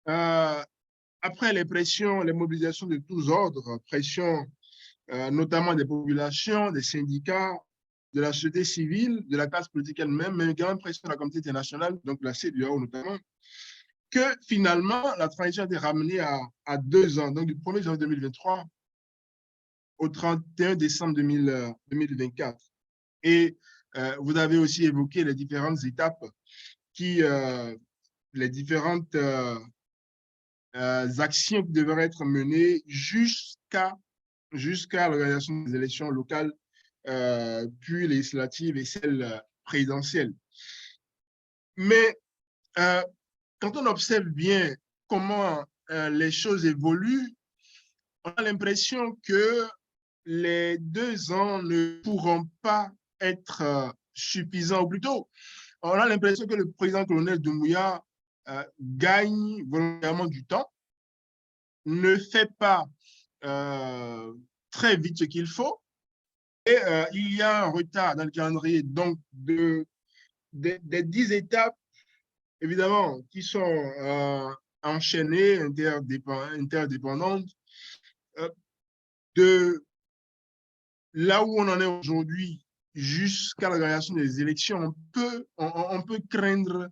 après les pressions, les mobilisations de tous ordres, pressions notamment des populations, des syndicats, de la société civile, de la classe politique elle-même, mais également pression de la communauté internationale, donc la CEDEAO notamment, que finalement, la transition a été ramenée à 2 ans, donc du 1er janvier 2023 au 31 décembre 2024. Et vous avez aussi évoqué les différentes étapes les différentes actions qui devraient être menées jusqu'à l'organisation des élections locales, puis législatives et celles présidentielles. Mais quand on observe bien comment les choses évoluent, on a l'impression que les 2 ans ne pourront pas être suffisants, ou plutôt, on a l'impression que le président-colonel Doumbouya gagne volontairement du temps, ne fait pas très vite ce qu'il faut, et il y a un retard dans le calendrier, donc des 10 étapes, évidemment, qui sont enchaînées, interdépendantes, de là où on en est aujourd'hui jusqu'à l'organisation des élections, on peut craindre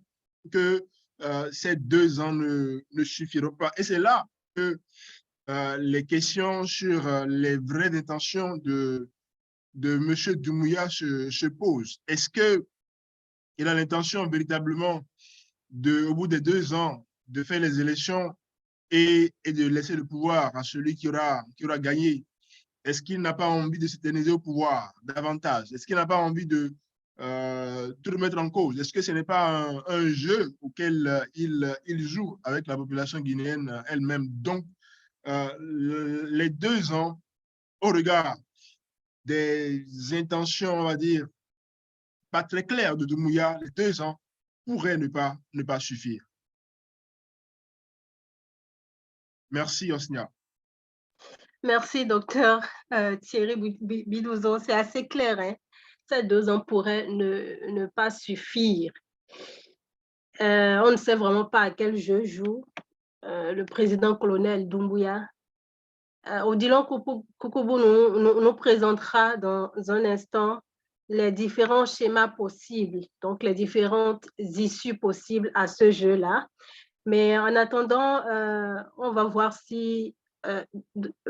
que ces 2 ans ne suffiront pas. Et c'est là que les questions sur les vraies intentions de M. Doumbouya se posent. Est-ce qu'il a l'intention véritablement, au bout des 2 ans, de faire les élections et de laisser le pouvoir à celui qui aura gagné? Est-ce qu'il n'a pas envie de s'éterniser au pouvoir davantage? Est-ce qu'il n'a pas envie de tout remettre en cause? Est-ce que ce n'est pas un jeu auquel il joue avec la population guinéenne elle-même? Donc, les 2 ans, au regard des intentions, on va dire, pas très claires de Doumbouya, les 2 ans pourraient ne pas suffire. Merci, Osnia. Merci, docteur Thierry Bidouzo. C'est assez clair, hein? Ces 2 ans pourraient ne pas suffire. On ne sait vraiment pas à quel jeu joue le président-colonel Doumbouya. Odilon Koukoubou nous présentera dans un instant les différents schémas possibles, donc les différentes issues possibles à ce jeu-là. Mais en attendant, on va voir si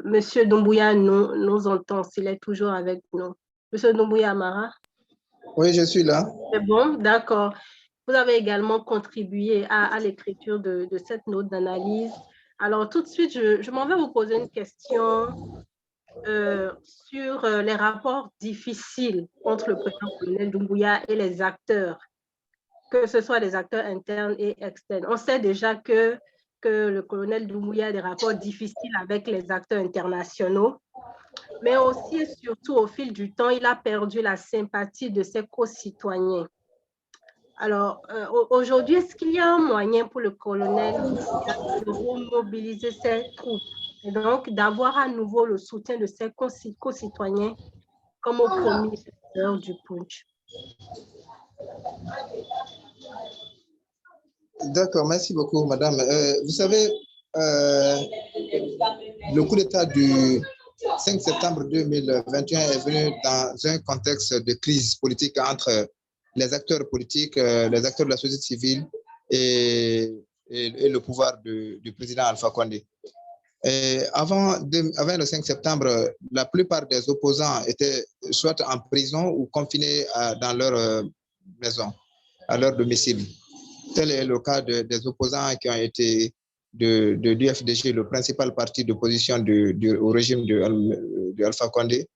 Monsieur Doumbouya nous entend, s'il est toujours avec nous. Monsieur Doumbouya Amara? Oui, je suis là. C'est bon, d'accord. Vous avez également contribué à l'écriture de cette note d'analyse. Alors, tout de suite, je m'en vais vous poser une question sur les rapports difficiles entre le président-colonel Doumbouya et les acteurs, que ce soit les acteurs internes et externes. On sait déjà que le colonel Doumbouya a des rapports difficiles avec les acteurs internationaux, mais aussi et surtout au fil du temps, il a perdu la sympathie de ses concitoyens. Alors, aujourd'hui, est-ce qu'il y a un moyen pour le colonel de remobiliser ses troupes et donc d'avoir à nouveau le soutien de ses concitoyens comme au premier heure du Punch? D'accord, merci beaucoup, madame. Vous savez, le coup d'État du 5 septembre 2021 est venu dans un contexte de crise politique entre les acteurs politiques, les acteurs de la société civile et le pouvoir du président Alpha Condé. Et avant le 5 septembre, la plupart des opposants étaient soit en prison ou confinés dans leur maison, à leur domicile. Tel est le cas des opposants qui ont été de l'UFDG, le principal parti d'opposition au régime de Alpha Condé.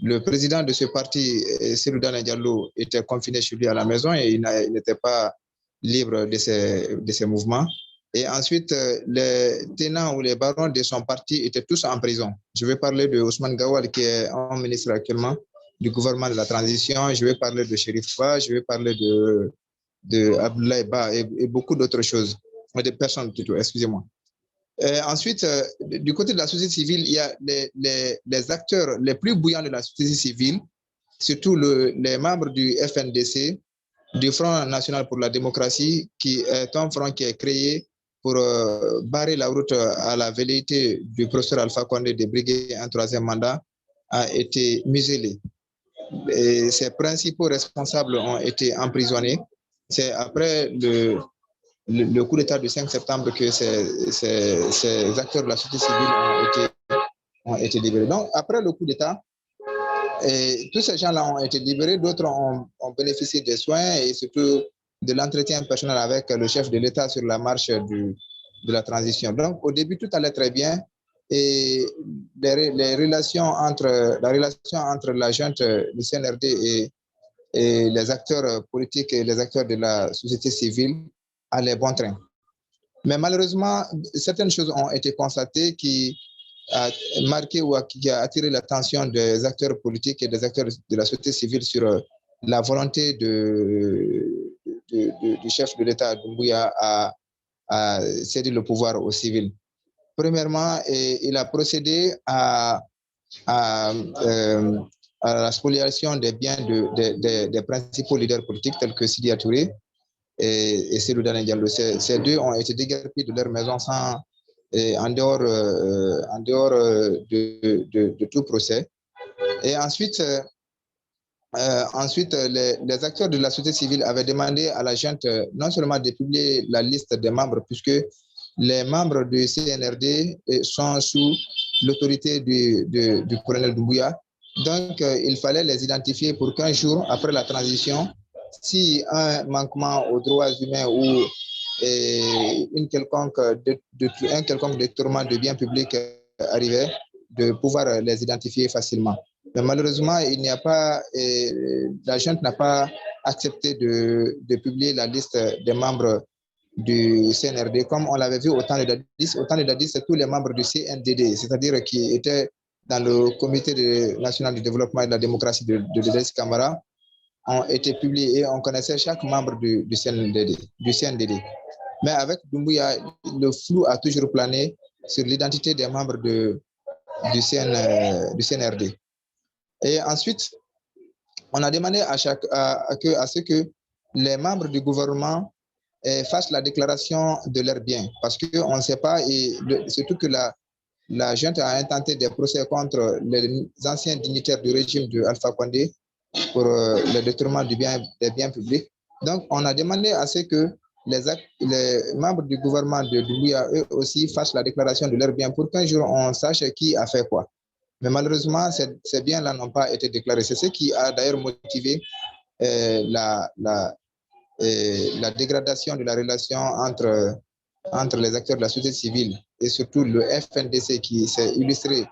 Le président de ce parti, Cellou Dalein Diallo, était confiné chez lui à la maison et il n'était pas libre de ses mouvements. Et ensuite, les tenants ou les barons de son parti étaient tous en prison. Je vais parler de Ousmane Gawal, qui est un ministre actuellement du gouvernement de la transition. Je vais parler de Chérif Ba, je vais parler de Abdoulaye Ba et beaucoup d'autres choses, de personnes plutôt, excusez-moi. Ensuite, du côté de la société civile, il y a les acteurs les plus bouillants de la société civile, surtout les membres du FNDC, du Front National pour la Démocratie, qui est un front qui est créé pour barrer la route à la velléité du professeur Alpha Condé de briguer un 3e mandat, a été muselé. ses principaux responsables ont été emprisonnés. C'est après le coup d'État du 5 septembre que ces acteurs de la société civile ont été libérés. Donc, après le coup d'État, tous ces gens-là ont été libérés, d'autres ont bénéficié des soins et surtout de l'entretien personnel avec le chef de l'État sur la marche de la transition. Donc, au début, tout allait très bien et la relation entre la junte du CNRD et les acteurs politiques et les acteurs de la société civile allaient bon train. Mais malheureusement, certaines choses ont été constatées qui a marqué ou qui a attiré l'attention des acteurs politiques et des acteurs de la société civile sur la volonté du chef de l'État, Doumbouya, à céder le pouvoir aux civils. Premièrement, il a procédé à la spoliation des biens des principaux leaders politiques tels que Sidi Touré et Cellou Dalein Diallo. Ces deux ont été déguerpis de leur maison en dehors de tout procès. Et ensuite, les acteurs de la société civile avaient demandé à la junte non seulement de publier la liste des membres, puisque les membres du CNRD sont sous l'autorité du colonel Doumbouya. Donc, il fallait les identifier pour qu'un jour, après la transition, si un manquement aux droits humains ou un quelconque détournement de biens publics arrivait, de pouvoir les identifier facilement. Mais malheureusement, la junte n'a pas accepté de publier la liste des membres du CNRD, comme on l'avait vu au temps de Dadis. Au temps de Dadis, c'est tous les membres du CNDD, c'est-à-dire qui étaient dans le Comité national du développement et de la démocratie de Dadis Camara, ont été publiés et on connaissait chaque membre du CNDD. Mais avec Doumbouya, le flou a toujours plané sur l'identité des membres du CNRD. Et ensuite, on a demandé à ce que les membres du gouvernement fassent la déclaration de leurs biens, parce qu'on ne sait pas, et surtout que la junte a intenté des procès contre les anciens dignitaires du régime de Alpha Condé pour le détournement des biens publics. Donc, on a demandé à ce que les membres du gouvernement de Doumbouya, eux aussi, fassent la déclaration de leurs biens pour qu'un jour on sache qui a fait quoi. Mais malheureusement, ces biens-là n'ont pas été déclarés. C'est ce qui a d'ailleurs motivé la dégradation de la relation entre les acteurs de la société civile et surtout le FNDC qui s'est illustré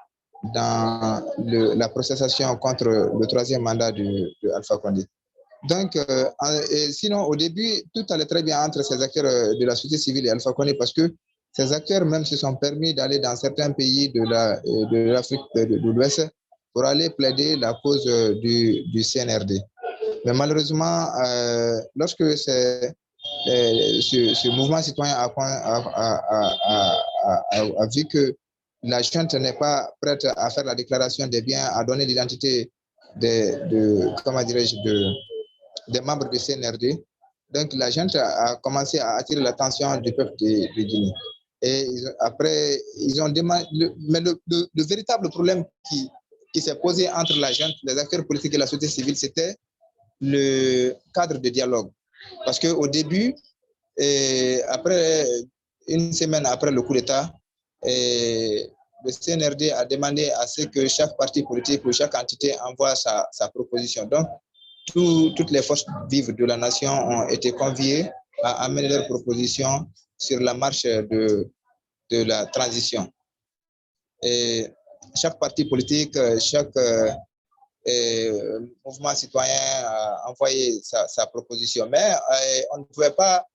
dans la processation contre le troisième mandat de Alpha Condé. Donc, sinon, au début, tout allait très bien entre ces acteurs de la société civile et Alpha Condé parce que ces acteurs même se sont permis d'aller dans certains pays de l'Afrique de l'Ouest pour aller plaider la cause du CNRD. Mais malheureusement, lorsque ce mouvement citoyen a vu que la junte n'est pas prête à faire la déclaration des biens, à donner l'identité des membres du CNRD, donc la junte a commencé à attirer l'attention du peuple de Guinée. Et après, ils ont demandé. Mais le véritable problème qui s'est posé entre la junte, les acteurs politiques et la société civile, c'était le cadre de dialogue. Parce qu'au début, après une semaine après le coup d'État, le CNRD a demandé à ce que chaque parti politique ou chaque entité envoie sa proposition. Donc, toutes les forces vives de la nation ont été conviées à amener leurs propositions sur la marche de la transition. Et chaque parti politique, chaque mouvement citoyen a envoyé sa proposition. Mais on ne pouvait pas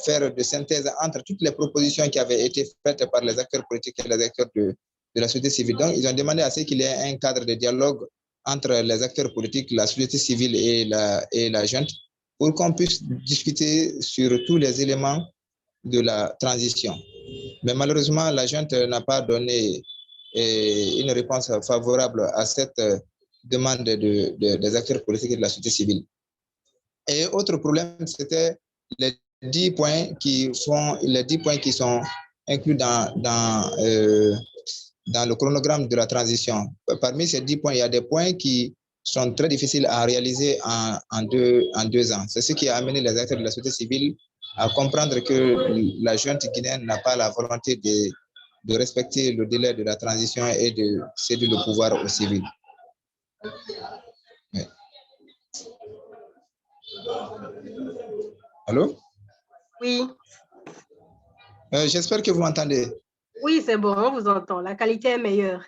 faire de synthèse entre toutes les propositions qui avaient été faites par les acteurs politiques et les acteurs de la société civile. Donc, ils ont demandé à ce qu'il y ait un cadre de dialogue entre les acteurs politiques, la société civile et la junte pour qu'on puisse discuter sur tous les éléments de la transition. Mais malheureusement, la junte n'a pas donné une réponse favorable à cette demande des acteurs politiques et de la société civile. Et autre problème, c'était les 10 points qui sont inclus dans dans le chronogramme de la transition. Parmi ces 10 points, il y a des points qui sont très difficiles à réaliser en 2 ans. C'est ce qui a amené les acteurs de la société civile à comprendre que la junte guinéenne n'a pas la volonté de respecter le délai de la transition et de céder le pouvoir aux civils. Oui. Allô? Oui. J'espère que vous m'entendez. Oui, c'est bon, on vous entend. La qualité est meilleure.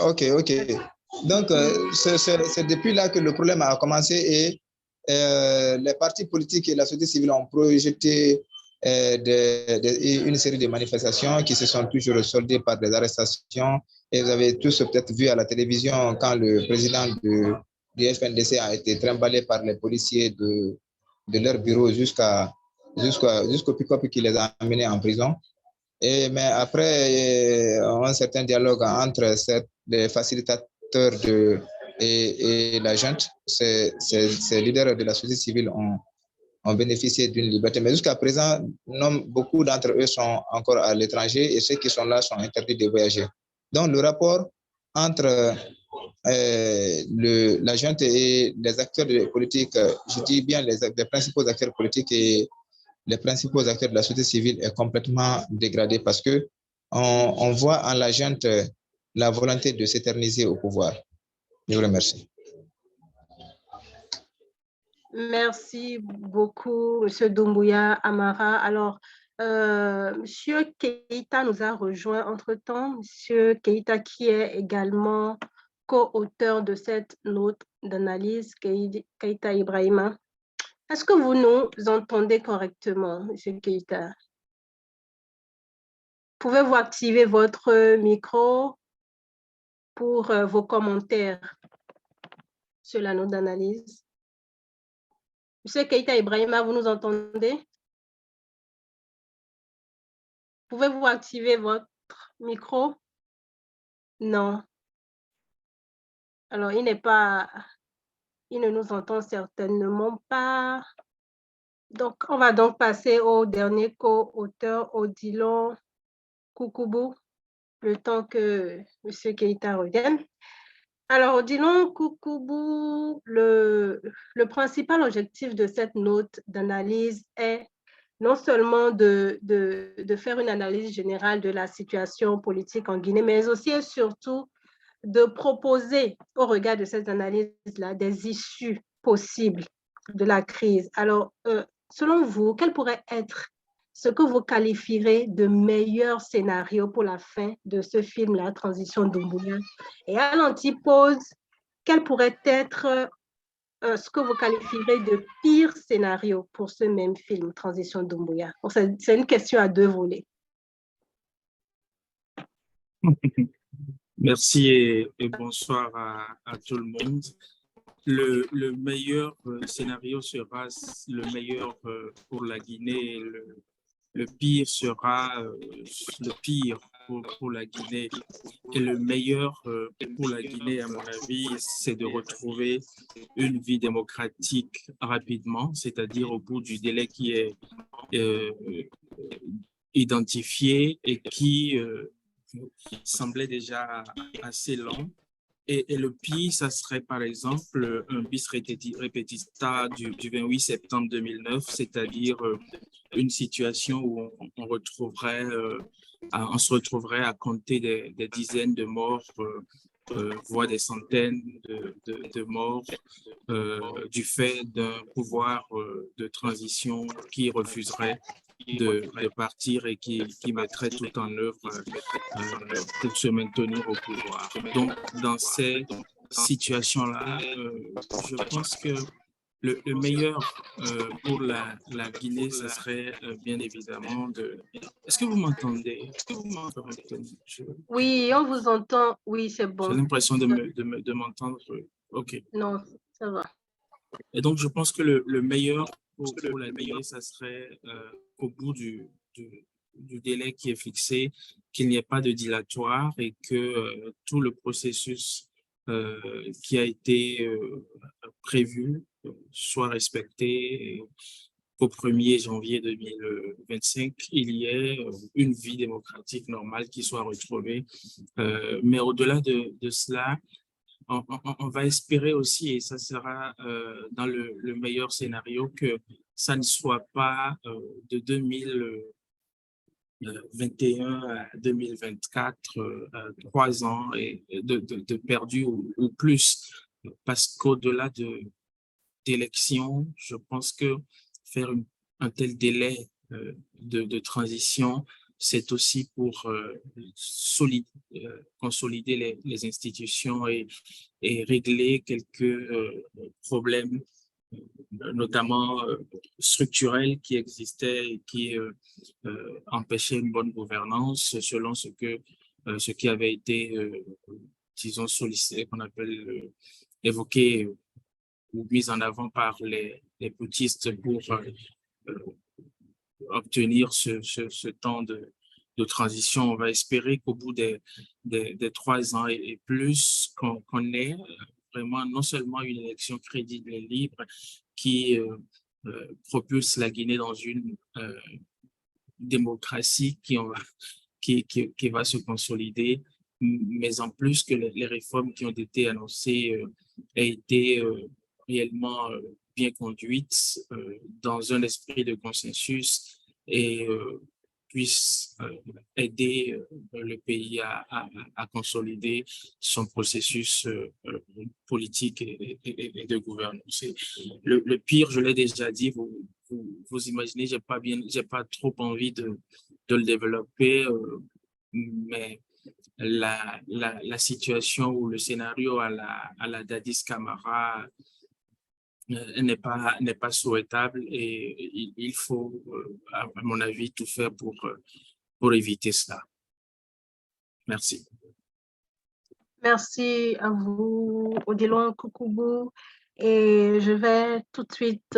Ok. Donc, c'est depuis là que le problème a commencé et les partis politiques et la société civile ont projeté une série de manifestations qui se sont toujours soldées par des arrestations. Et vous avez tous peut-être vu à la télévision quand le président du FNDC a été trimballé par les policiers de leur bureau jusqu'au pick-up qui les a amenés en prison. Mais après un certain dialogue entre les facilitateurs et la junte, ces leaders de la société civile ont bénéficié d'une liberté. Mais jusqu'à présent, beaucoup d'entre eux sont encore à l'étranger et ceux qui sont là sont interdits de voyager. Donc, le rapport entre la junte et les acteurs politiques, je dis bien les principaux acteurs politiques et les principaux acteurs de la société civile est complètement dégradé parce que on voit en la junte la volonté de s'éterniser au pouvoir. Je vous remercie. Merci beaucoup, M. Doumbouya Amara. Alors, M. Keïta nous a rejoint entre-temps. M. Keïta qui est également co-auteur de cette note d'analyse, Keïta Ibrahima. Est-ce que vous nous entendez correctement, M. Keïta? Pouvez-vous activer votre micro pour vos commentaires sur la note d'analyse? M. Keïta Ibrahima, vous nous entendez? Pouvez-vous activer votre micro? Non. Alors, il ne nous entend certainement pas. Donc, on va donc passer au dernier co-auteur, Odilon Koukoubou, le temps que M. Keïta revienne. Alors, Odilon Koukoubou, le principal objectif de cette note d'analyse est non seulement de faire une analyse générale de la situation politique en Guinée, mais aussi et surtout de proposer, au regard de cette analyse-là, des issues possibles de la crise. Alors, selon vous, quel pourrait être ce que vous qualifierez de meilleur scénario pour la fin de ce film, La Transition Doumbouya? Et à l'antipode, quel pourrait être ce que vous qualifierez de pire scénario pour ce même film, Transition Doumbouya? C'est une question à 2 volets. Merci et bonsoir à tout le monde. Le meilleur scénario sera le meilleur pour la Guinée. Le pire sera le pire pour la Guinée. Et le meilleur pour la Guinée, à mon avis, c'est de retrouver une vie démocratique rapidement, c'est-à-dire au bout du délai qui est identifié et qui semblait déjà assez long. Et le pire, ça serait par exemple un bis repetita du 28 septembre 2009, c'est-à-dire une situation où on se retrouverait à compter des dizaines de morts, voire des centaines de morts du fait d'un pouvoir de transition qui refuserait de partir et qui mettrait tout en œuvre pour se maintenir au pouvoir. Donc, dans ces situations-là, je pense que le meilleur pour la Guinée, ce serait bien évidemment de... Est-ce que vous m'entendez? Est-ce que vous m'entendez? Oui, on vous entend. Oui, c'est bon. J'ai l'impression de m'entendre. OK. Non, ça va. Et donc, je pense que le meilleur pour la Guinée, ça serait au bout du délai qui est fixé, qu'il n'y ait pas de dilatoire et que tout le processus qui a été prévu soit respecté qu'au 1er janvier 2025, il y ait une vie démocratique normale qui soit retrouvée. Mais au-delà de cela, on va espérer aussi, et ça sera dans le meilleur scénario, que ça ne soit pas de 2021 à 2024, 3 ans de perdu ou plus. Parce qu'au-delà d'élections, je pense que faire un tel délai de transition, c'est aussi pour consolider les institutions et régler quelques problèmes, notamment structurels qui existaient et qui empêchaient une bonne gouvernance selon ce qui avait été, disons, sollicité, qu'on appelle évoqué ou mis en avant par les bouddhistes pour obtenir ce temps de transition. On va espérer qu'au bout des 3 ans et plus, qu'on ait vraiment non seulement une élection crédible et libre qui propulse la Guinée dans une démocratie qui va se consolider, mais en plus que les réformes qui ont été annoncées aient été réellement bien conduites dans un esprit de consensus et puissent aider le pays à consolider son processus politique et de gouvernance. Le pire, je l'ai déjà dit, vous imaginez, j'ai pas trop envie de le développer, mais la situation ou le scénario à la Dadis Camara n'est pas souhaitable et il faut, à mon avis, tout faire pour éviter cela. Merci. Merci à vous, Odilon Kukubu. Et je vais tout de suite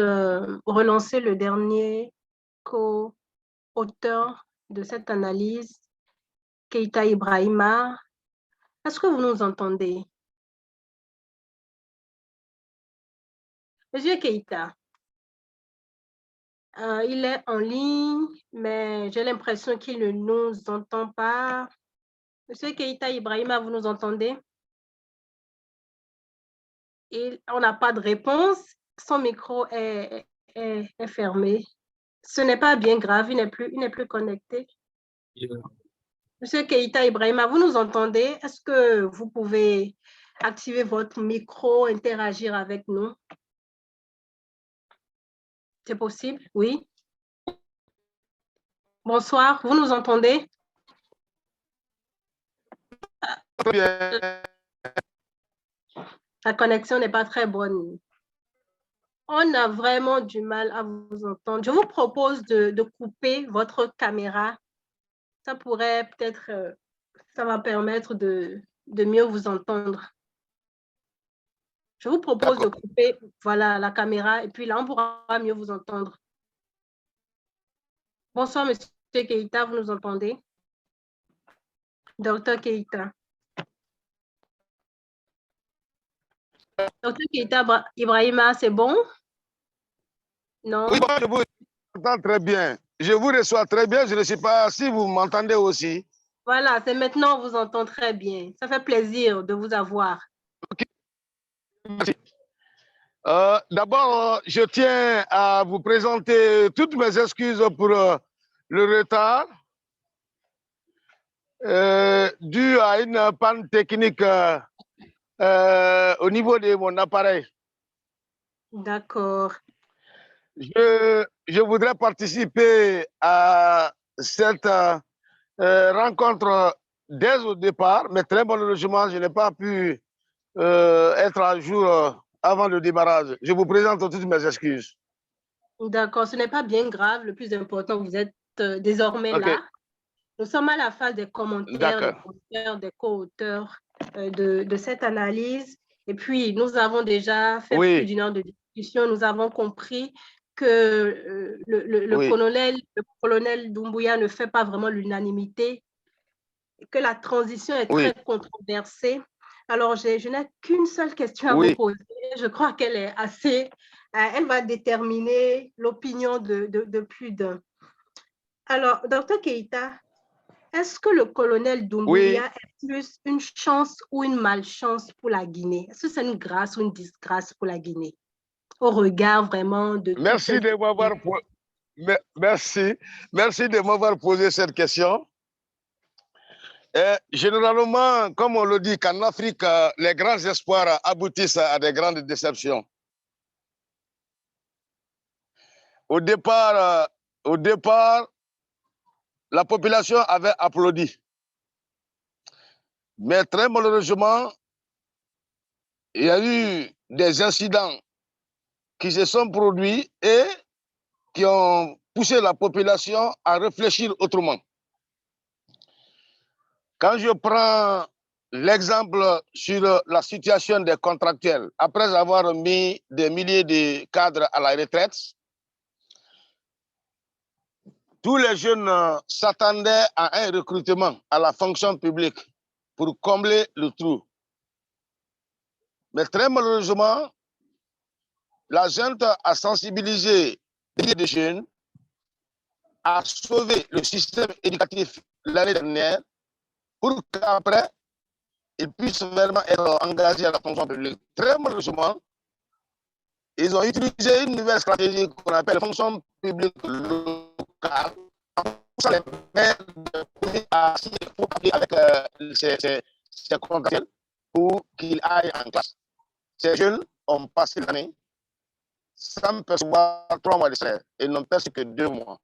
relancer le dernier co-auteur de cette analyse, Keita Ibrahima. Est-ce que vous nous entendez? Monsieur Keita, il est en ligne, mais j'ai l'impression qu'il ne nous entend pas. Monsieur Keita Ibrahima, vous nous entendez? On n'a pas de réponse. Son micro est fermé. Ce n'est pas bien grave, il n'est plus connecté. Monsieur Keita Ibrahima, vous nous entendez? Est-ce que vous pouvez activer votre micro, interagir avec nous? C'est possible? Oui. Bonsoir, vous nous entendez? La connexion n'est pas très bonne. On a vraiment du mal à vous entendre. Je vous propose de couper votre caméra. Ça pourrait peut-être, ça va permettre de mieux vous entendre. Je vous propose de couper, voilà, la caméra et puis là, on pourra mieux vous entendre. Bonsoir, Monsieur Keita, vous nous entendez? Docteur Keita. Docteur Keita Ibrahima, c'est bon? Non? Oui, je vous entends très bien. Je vous reçois très bien. Je ne sais pas si vous m'entendez aussi. Voilà, c'est maintenant on vous entend très bien. Ça fait plaisir de vous avoir. Okay. Merci. D'abord, je tiens à vous présenter toutes mes excuses pour le retard dû à une panne technique au niveau de mon appareil. D'accord. Je voudrais participer à cette rencontre dès au départ, mais très malheureusement, je n'ai pas pu être à jour avant le démarrage. Je vous présente toutes mes excuses. D'accord, ce n'est pas bien grave. Le plus important, vous êtes désormais là. Nous sommes à la phase des commentaires, des co-auteurs de cette analyse. Et puis, nous avons déjà fait plus d'une heure de discussion. Nous avons compris que le colonel Doumbouya ne fait pas vraiment l'unanimité, que la transition est très controversée. Alors, je n'ai qu'une seule question à vous poser. Je crois qu'elle est assez elle va déterminer l'opinion de plus d'un. Alors, Dr Keïta, est-ce que le colonel Doumbouya est plus une chance ou une malchance pour la Guinée? Est-ce que c'est une grâce ou une disgrâce pour la Guinée? Au regard vraiment de... Merci de m'avoir Merci de m'avoir posé cette question. Généralement, comme on le dit qu'en Afrique, les grands espoirs aboutissent à des grandes déceptions. Au départ, la population avait applaudi. Mais très malheureusement, il y a eu des incidents qui se sont produits et qui ont poussé la population à réfléchir autrement. Quand je prends l'exemple sur la situation des contractuels, après avoir mis des milliers de cadres à la retraite, tous les jeunes s'attendaient à un recrutement à la fonction publique pour combler le trou. Mais très malheureusement, la junte a sensibilisé des jeunes, a sauvé le système éducatif l'année dernière pour qu'après, ils puissent vraiment être engagés à la fonction publique. Très malheureusement, ils ont utilisé une nouvelle stratégie qu'on appelle fonction publique locale. Ça les met à signer avec ces contractuels pour qu'ils aillent en classe. Ces jeunes ont passé l'année sans percevoir 3 mois de salaire et n'ont perçu que 2 mois.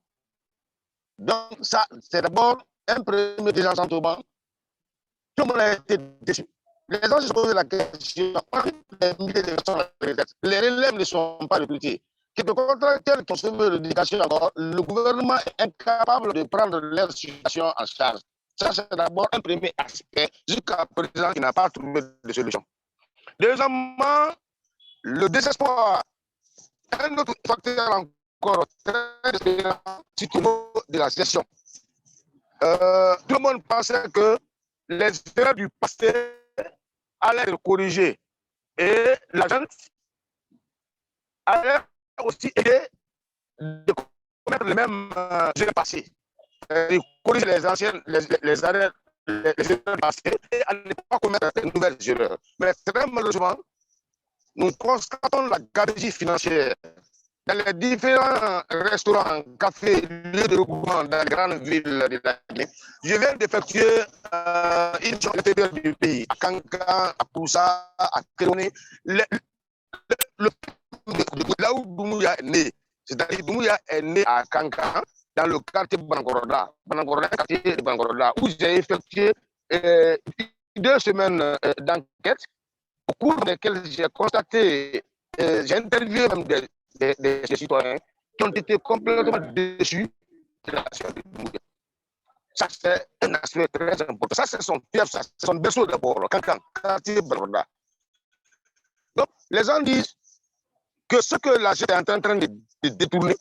Donc, ça, c'est d'abord un premier désenchantement. Tout le monde a été déçu. Les gens se posent la question, les milliers de personnes à la retraite, les relèves ne sont pas recrutés. Quelques contracteurs qui ont sauvé l'éducation encore, le gouvernement est incapable de prendre leur situation en charge. Ça, c'est d'abord un premier aspect, jusqu'à présent, qui n'a pas trouvé de solution. Deuxièmement, le désespoir. Un autre facteur encore très différent, c'est au niveau de la gestion. Tout le monde pensait que les erreurs du passé allaient être corrigées et la gente allait aussi aider de commettre les mêmes erreurs passées, de corriger les anciennes, les erreurs passées et à ne pas commettre de nouvelles erreurs. Mais très malheureusement, nous constatons la gabegie financière dans les différents restaurants, cafés, lieux de regroupement dans les grandes villes de la Guinée. Je viens d'effectuer une mission à l'intérieur du pays, à Kankan, à Koussa, à Kéroné. Là où Doumbouya est né, c'est-à-dire Doumbouya est né à Kankan, dans le quartier Banangoroda, quartier de Banangoroda, où j'ai effectué 2 semaines d'enquête, au cours desquelles j'ai constaté, j'ai interviewé même des citoyens qui ont été complètement déçus de l'action de Doumbouya. Ça, c'est un aspect très important. Ça, c'est son fief, ça, c'est son berceau d'abord, Kankan, quartier Banangoroda. Donc, les gens disent que ce que la gente est en train de détourner,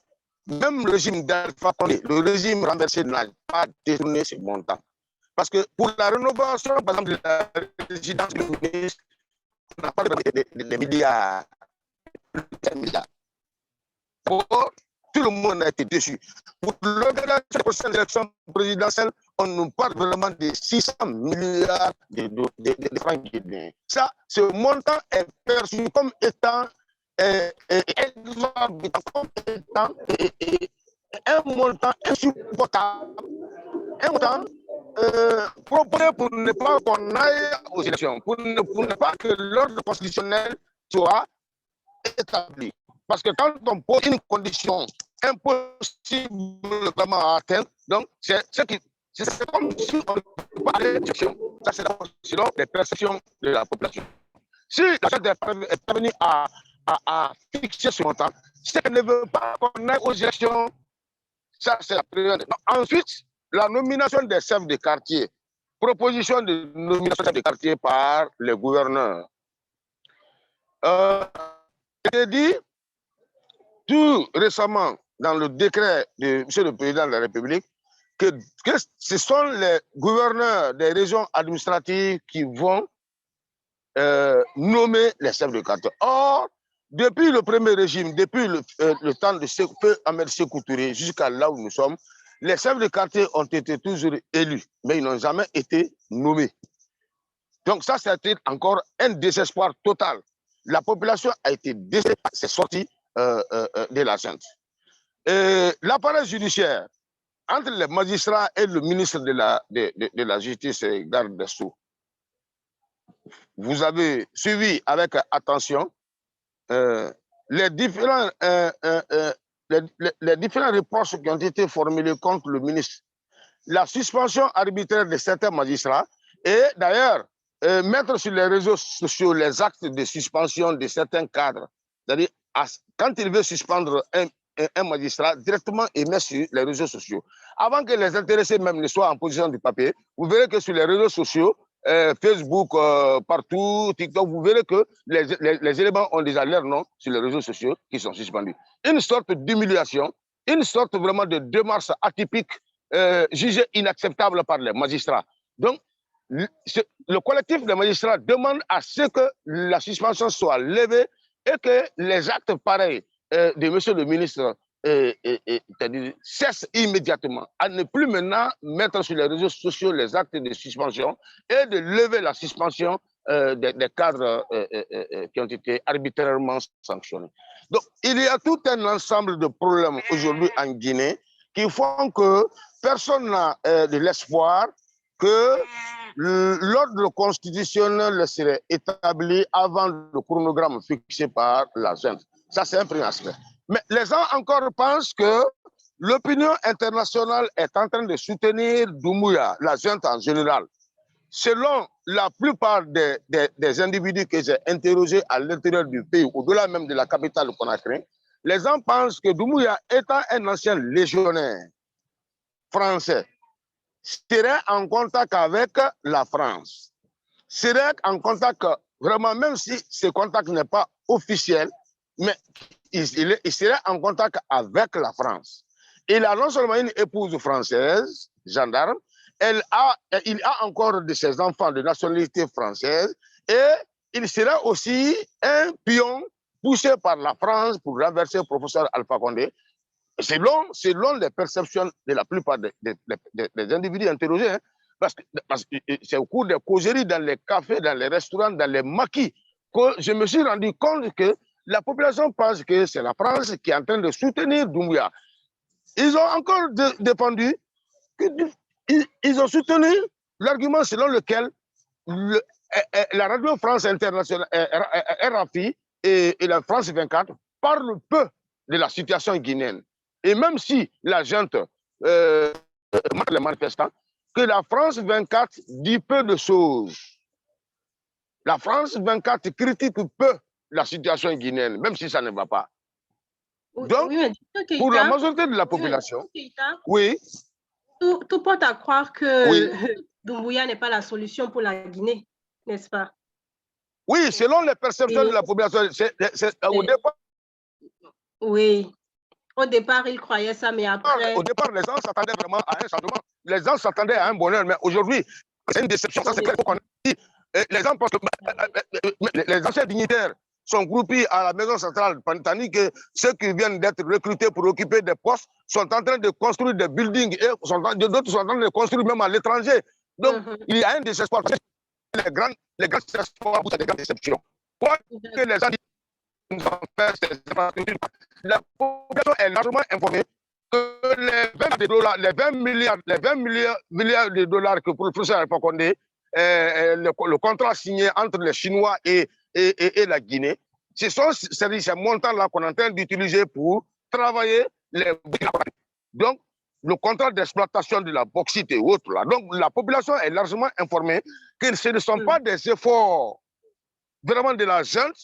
même le régime d'Alpha Condé, le régime renversé n'a pas détourné ce montant. Parce que pour la rénovation, par exemple, de la résidence du ministre, on n'a pas de milliards. Pour tout le monde a été déçu. Pour l'organisation des prochaines élections présidentielles, on nous parle vraiment de 600 milliards de francs guinéens. Ça, ce montant est perçu comme étant exorbitant, comme étant un montant insupportable, un montant proposé pour ne pas qu'on aille aux élections, pour ne pas que l'ordre constitutionnel soit établi. Parce que quand on pose une condition impossible vraiment à atteindre, donc c'est comme si on parlait d'élection. Ça, c'est selon les perceptions de la population. Si la chose est parvenue à fixer ce montant, c'est qu'elle ne veut pas qu'on aille aux élections. Ça, c'est la première. Ensuite, la nomination des chefs de quartier. Proposition de nomination des chefs de quartier par les gouverneurs. J'ai dit tout récemment dans le décret de M. le Président de la République que ce sont les gouverneurs des régions administratives qui vont nommer les chefs de quartier. Or, depuis le premier régime, depuis le temps de feu Ahmed Sékou Touré jusqu'à là où nous sommes, les chefs de quartier ont été toujours élus, mais ils n'ont jamais été nommés. Donc ça, c'était encore un désespoir total. La population a été désespérée, c'est sorti de la junte. L'appareil judiciaire, entre les magistrats et le ministre de la Justice et garde des Sceaux, vous avez suivi avec attention les différents reproches qui ont été formulés contre le ministre. La suspension arbitraire de certains magistrats et d'ailleurs mettre sur les réseaux sociaux les actes de suspension de certains cadres. C'est-à-dire, quand il veut suspendre un magistrat, directement il met sur les réseaux sociaux. Avant que les intéressés même ne soient en position du papier, vous verrez que sur les réseaux sociaux, Facebook, partout, TikTok, vous verrez que les éléments ont déjà leur nom sur les réseaux sociaux qui sont suspendus. Une sorte d'humiliation, une sorte vraiment de démarche atypique jugée inacceptable par les magistrats. Donc, le collectif des magistrats demande à ce que la suspension soit levée et que les actes pareils de monsieur le ministre cessent immédiatement, à ne plus maintenant mettre sur les réseaux sociaux les actes de suspension et de lever la suspension des cadres qui ont été arbitrairement sanctionnés. Donc, il y a tout un ensemble de problèmes aujourd'hui en Guinée qui font que personne n'a de l'espoir que l'ordre constitutionnel serait établi avant le chronogramme fixé par la junte. Ça, c'est un premier aspect. Mais les gens encore pensent que l'opinion internationale est en train de soutenir Doumbouya, la junte en général. Selon la plupart des individus que j'ai interrogés à l'intérieur du pays, au-delà même de la capitale Conakry, les gens pensent que Doumbouya, étant un ancien légionnaire français, serait en contact avec la France, serait en contact, vraiment, même si ce contact n'est pas officiel, mais il serait en contact avec la France. Il a non seulement une épouse française, gendarme, il a encore de ses enfants de nationalité française et il sera aussi un pion poussé par la France pour renverser le professeur Alpha Condé. Selon les perceptions de la plupart des individus interrogés, hein, parce que c'est au cours des causeries dans les cafés, dans les restaurants, dans les maquis, que je me suis rendu compte que la population pense que c'est la France qui est en train de soutenir Doumbouya. Ils ont encore défendu, ils ont soutenu l'argument selon lequel la radio France internationale, RFI et la France 24 parlent peu de la situation guinéenne. Et même si la junte marque les manifestants, que la France 24 dit peu de choses. La France 24 critique peu la situation guinéenne, même si ça ne va pas. Donc, pour la majorité de la population, oui. Tout porte à croire que Doumbouya n'est pas la solution pour la Guinée, n'est-ce pas? Oui, selon les perceptions de la population, au départ. Oui. Au départ, ils croyaient ça, mais après... Au départ, les gens s'attendaient vraiment à un changement. Les gens s'attendaient à un bonheur, mais aujourd'hui, c'est une déception. Ça, c'est clair qu'on a dit. Les gens pensent que les anciens dignitaires sont groupés à la maison centrale, tandis que ceux qui viennent d'être recrutés pour occuper des postes sont en train de construire des buildings et d'autres sont en train de construire même à l'étranger. Donc, il y a un désespoir. Les grands espoirs poussent à des grandes déceptions. Quoi que les gens disent, la population est largement informée que les 20 milliards de dollars que pour le professeur Alpha Condé, le contrat signé entre les Chinois et la Guinée, ce sont ces montants-là qu'on est en train d'utiliser pour travailler les... Donc, le contrat d'exploitation de la bauxite et autres. Là. Donc, la population est largement informée que ce ne sont pas des efforts vraiment de la junte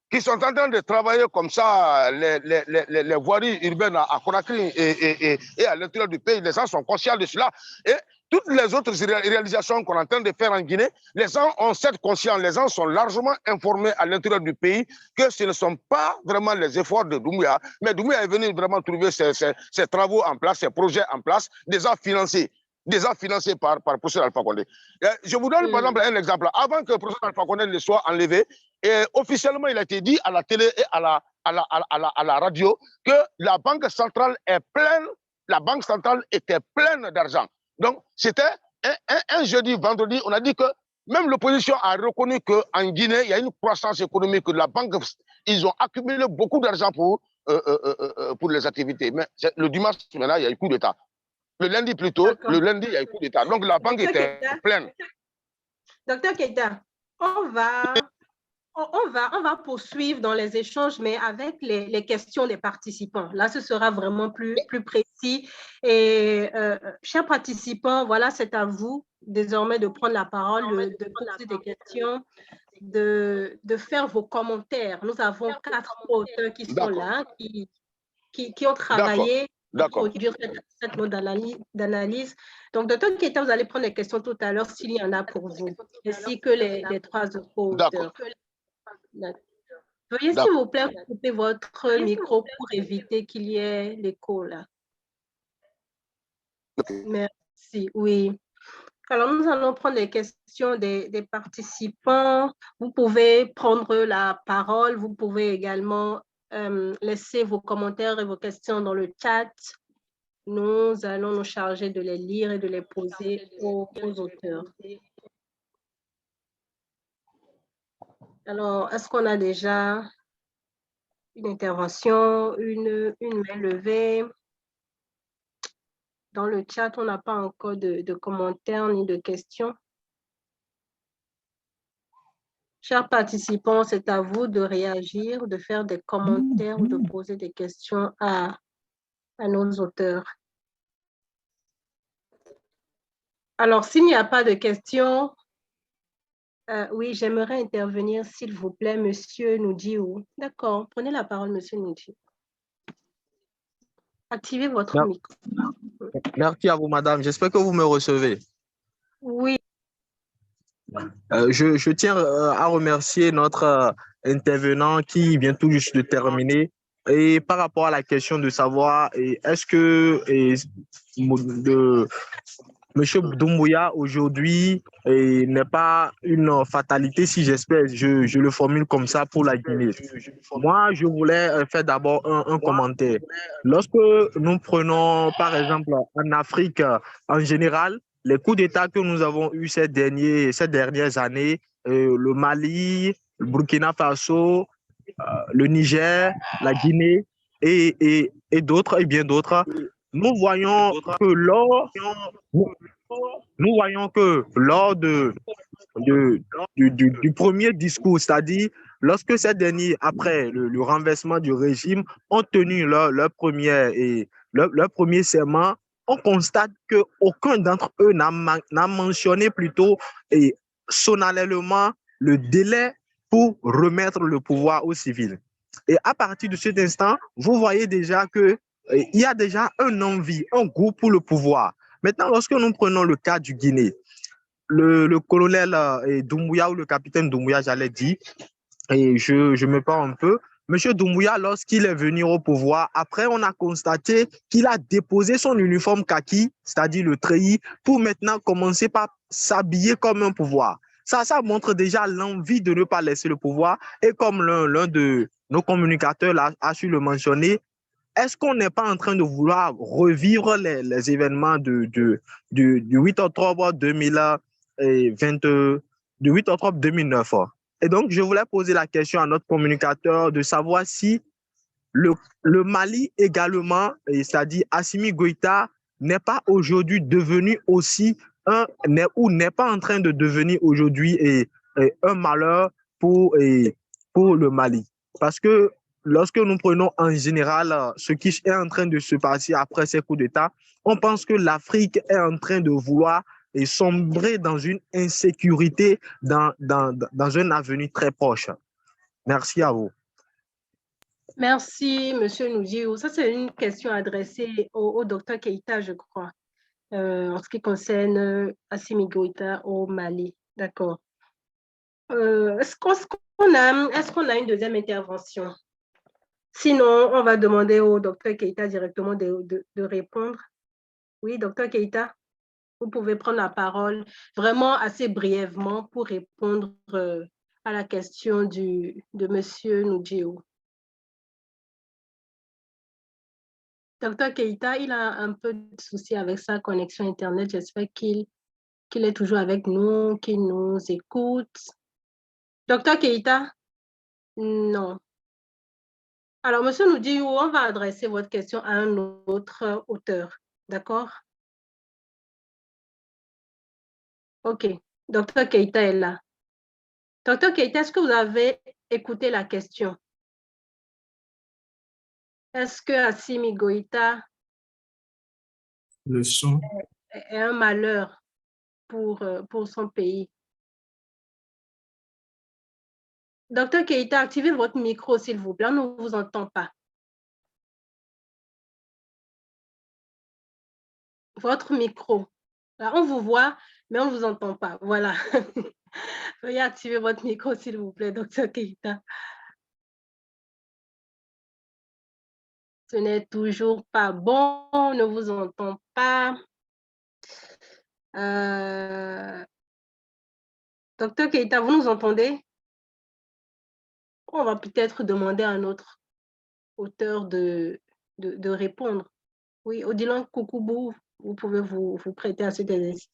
qui sont en train de travailler comme ça les voiries urbaines à Conakry et à l'intérieur du pays. Les gens sont conscients de cela. Et toutes les autres réalisations qu'on est en train de faire en Guinée, les gens ont cette conscience, les gens sont largement informés à l'intérieur du pays que ce ne sont pas vraiment les efforts de Doumbouya, mais Doumbouya est venu vraiment trouver ses travaux en place, ses projets en place, déjà financés. déjà financé par professeur Alpha Condé. Je vous donne par exemple un exemple. Avant que le professeur Alpha Condé ne soit enlevé, et officiellement il a été dit à la télé et à la radio que la banque centrale est pleine, la banque centrale était pleine d'argent. Donc c'était un jeudi, vendredi, on a dit que même l'opposition a reconnu qu'en Guinée, il y a une croissance économique de la banque. Ils ont accumulé beaucoup d'argent pour les activités. Mais le dimanche, maintenant, il y a eu coup d'État. Le lundi plutôt, le lundi, il y a eu coup d'État. Donc la banque était pleine. Docteur Keita, on va poursuivre dans les échanges, mais avec les questions des participants. Là, ce sera vraiment plus précis. Et chers participants, voilà, c'est à vous désormais de prendre la parole, de poser des questions, de faire vos commentaires. Nous avons 4 auteurs qui sont là, qui ont travaillé pour produire cette note d'analyse. Donc, docteur Keita, vous allez prendre les questions tout à l'heure s'il y en a pour vous, ainsi que les 3 autres auteurs. Veuillez, s'il vous plaît, couper votre micro pour éviter qu'il y ait l'écho là. Merci, oui. Alors, nous allons prendre les questions des participants. Vous pouvez prendre la parole. Vous pouvez également laisser vos commentaires et vos questions dans le chat. Nous allons nous charger de les lire et de les poser aux auteurs. Alors, est-ce qu'on a déjà une intervention, une main levée? Dans le chat, on n'a pas encore de commentaires ni de questions. Chers participants, c'est à vous de réagir, de faire des commentaires ou de poser des questions à nos auteurs. Alors, s'il n'y a pas de questions, oui, j'aimerais intervenir, s'il vous plaît, Monsieur Noudiou. D'accord, prenez la parole, Monsieur Noudiou. Activez votre micro. Merci à vous, madame. J'espère que vous me recevez. Oui. Je tiens à remercier notre intervenant qui vient tout juste de terminer. Et par rapport à la question de savoir, est-ce que M. Doumbouya aujourd'hui n'est pas une fatalité, si j'espère, je le formule comme ça pour la Guinée. Moi, je voulais faire d'abord un commentaire. Lorsque nous prenons, par exemple, en Afrique en général, les coups d'État que nous avons eus ces dernières années, le Mali, le Burkina Faso, le Niger, la Guinée et d'autres, et bien d'autres, nous voyons que lors du premier discours, c'est-à-dire lorsque ces derniers, après le renversement du régime, ont tenu leur premier serment, on constate qu'aucun d'entre eux n'a mentionné plutôt solennellement le délai pour remettre le pouvoir aux civils. Et à partir de cet instant, vous voyez déjà qu'il y a déjà un envie, un goût pour le pouvoir. Maintenant, lorsque nous prenons le cas du Guinée, le colonel Doumbouya ou le capitaine Doumbouya, j'allais dire, et je me parle un peu, M. Doumbouya, lorsqu'il est venu au pouvoir, après, on a constaté qu'il a déposé son uniforme kaki, c'est-à-dire le treillis, pour maintenant commencer par s'habiller comme un pouvoir. Ça montre déjà l'envie de ne pas laisser le pouvoir. Et comme l'un de nos communicateurs a su le mentionner, est-ce qu'on n'est pas en train de vouloir revivre les événements du 8 octobre 2009? Et donc, je voulais poser la question à notre communicateur de savoir si le Mali également, c'est-à-dire Assimi Goïta, n'est pas aujourd'hui devenu aussi n'est pas en train de devenir aujourd'hui un malheur pour le Mali. Parce que lorsque nous prenons en général ce qui est en train de se passer après ces coups d'État, on pense que l'Afrique est en train de vouloir sombrer dans une insécurité dans un avenir très proche. Merci à vous. Merci, M. Noudiou. Ça, c'est une question adressée au docteur Keita, je crois, en ce qui concerne Assimi Goïta au Mali. D'accord. Est-ce qu'on a une deuxième intervention? Sinon, on va demander au docteur Keita directement de répondre. Oui, docteur Keita, vous pouvez prendre la parole vraiment assez brièvement pour répondre à la question de M. Nudjeo. Docteur Keïta, il a un peu de souci avec sa connexion Internet. J'espère qu'il est toujours avec nous, qu'il nous écoute. Docteur Keïta? Non. Alors, M. Nudjeo, on va adresser votre question à un autre auteur. D'accord? OK. Docteur Keïta est là. Docteur Keïta, est-ce que vous avez écouté la question? Est-ce que Assimi Goïta Le son. est un malheur pour son pays? Docteur Keïta, activez votre micro, s'il vous plaît. On ne vous entend pas. Votre micro. Là, on vous voit, mais on ne vous entend pas. Voilà. Veuillez activer votre micro, s'il vous plaît, docteur Keïta. Ce n'est toujours pas bon, on ne vous entend pas. Docteur Keïta, vous nous entendez? On va peut-être demander à un autre auteur de répondre. Oui, Odilon Koukoubou, vous pouvez vous prêter à cet exercice.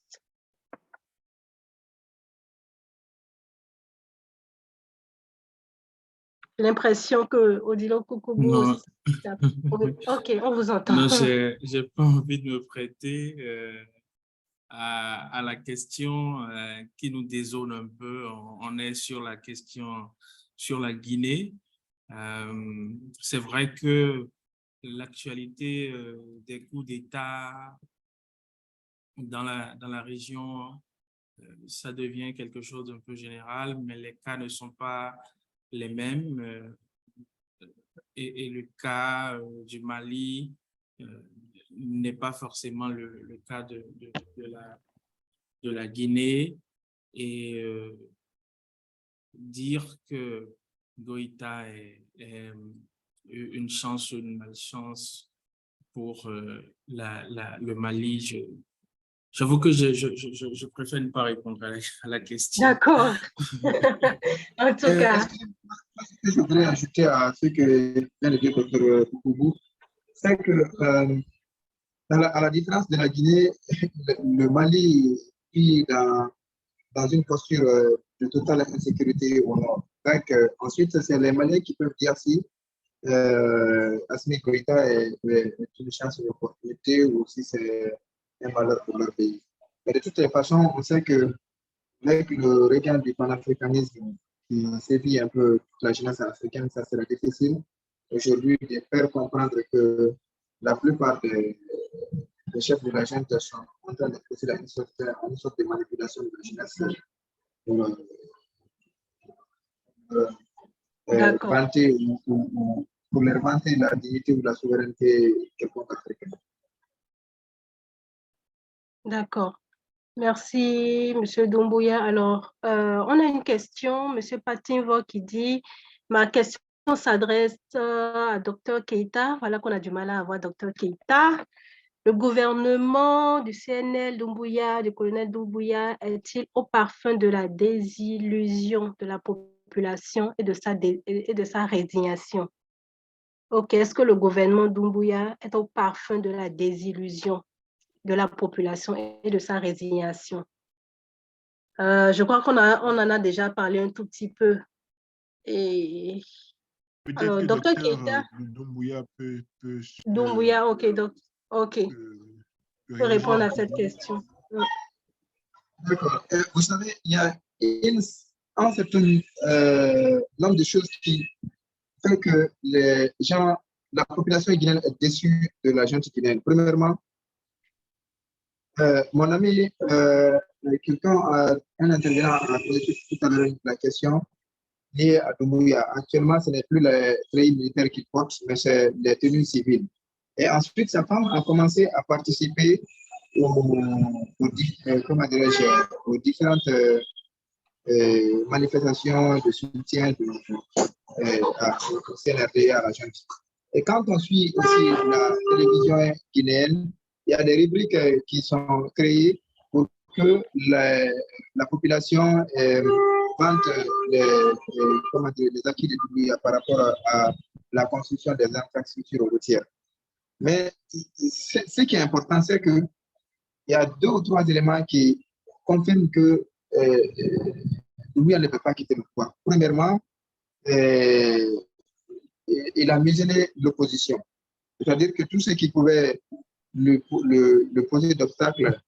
J'ai l'impression que Odilon Koukoubou Non. aussi. OK, on vous entend. Non, j'ai pas envie de me prêter à la question qui nous désole un peu. On est sur la question sur la Guinée. C'est vrai que l'actualité des coups d'État dans la région, ça devient quelque chose d'un peu général, mais les cas ne sont pas les mêmes. Et le cas du Mali n'est pas forcément le cas de la Guinée. Et dire que Goïta est une chance ou une malchance pour le Mali, j'avoue que je préfère ne pas répondre à la question. D'accord. En tout cas. Ce que je voudrais ajouter à ce que vient de dire Dr. Koukoubou, c'est que, à la différence de la Guinée, le Mali vit dans une posture de totale insécurité au nord. Donc, ensuite, c'est les Maliens qui peuvent dire si Assimi Goïta est une chance, une opportunité ou si c'est un malheur pour leur pays. Mais de toutes les façons, on sait que avec le regain du panafricanisme qui sévit un peu toute la jeunesse africaine, ça sera difficile aujourd'hui de faire comprendre que la plupart des chefs de la junte sont en train de procéder à une sorte de manipulation de la jeunesse pour vanter ou pour leur vanter la dignité ou la souveraineté quelconque africaine. D'accord. Merci, M. Doumbouya. Alors, on a une question, M. Patinvo, qui dit « Ma question s'adresse à Dr. Keïta. » Voilà qu'on a du mal à avoir Dr. Keïta. Le gouvernement du CNL Doumbouya, du colonel Doumbouya, est-il au parfum de la désillusion de la population et de sa résignation? Ok, est-ce que le gouvernement Doumbouya est au parfum de la désillusion de la population et de sa résignation? Je crois qu'on en a déjà parlé un tout petit peu. Et peut-être que Dr. Keïta, Doumbouya peut Doumbouya, ok, ok, peut répondre à cette question. D'accord. Vous savez, il y a un certain nombre de choses qui fait que les gens, la population guinéenne est déçue de la junte guinéenne. Premièrement, mon ami, un intervenant a posé tout à l'heure la question liée à Doumbouya. Actuellement, ce n'est plus les treillis militaires qui portent, mais c'est les tenues civiles. Et ensuite, sa femme a commencé à participer aux différentes manifestations de soutien au CNRD, à la junte. Et quand on suit aussi la télévision guinéenne, il y a des rubriques qui sont créées que la population vante les acquis de Doumbouya par rapport à la construction des infrastructures routières. Mais ce qui est important, c'est qu'il y a 2 ou 3 éléments qui confirment que Doumbouya ne peut pas quitter le pouvoir. Premièrement, il a muselé l'opposition. C'est-à-dire que tous ceux qui pouvaient le poser d'obstacles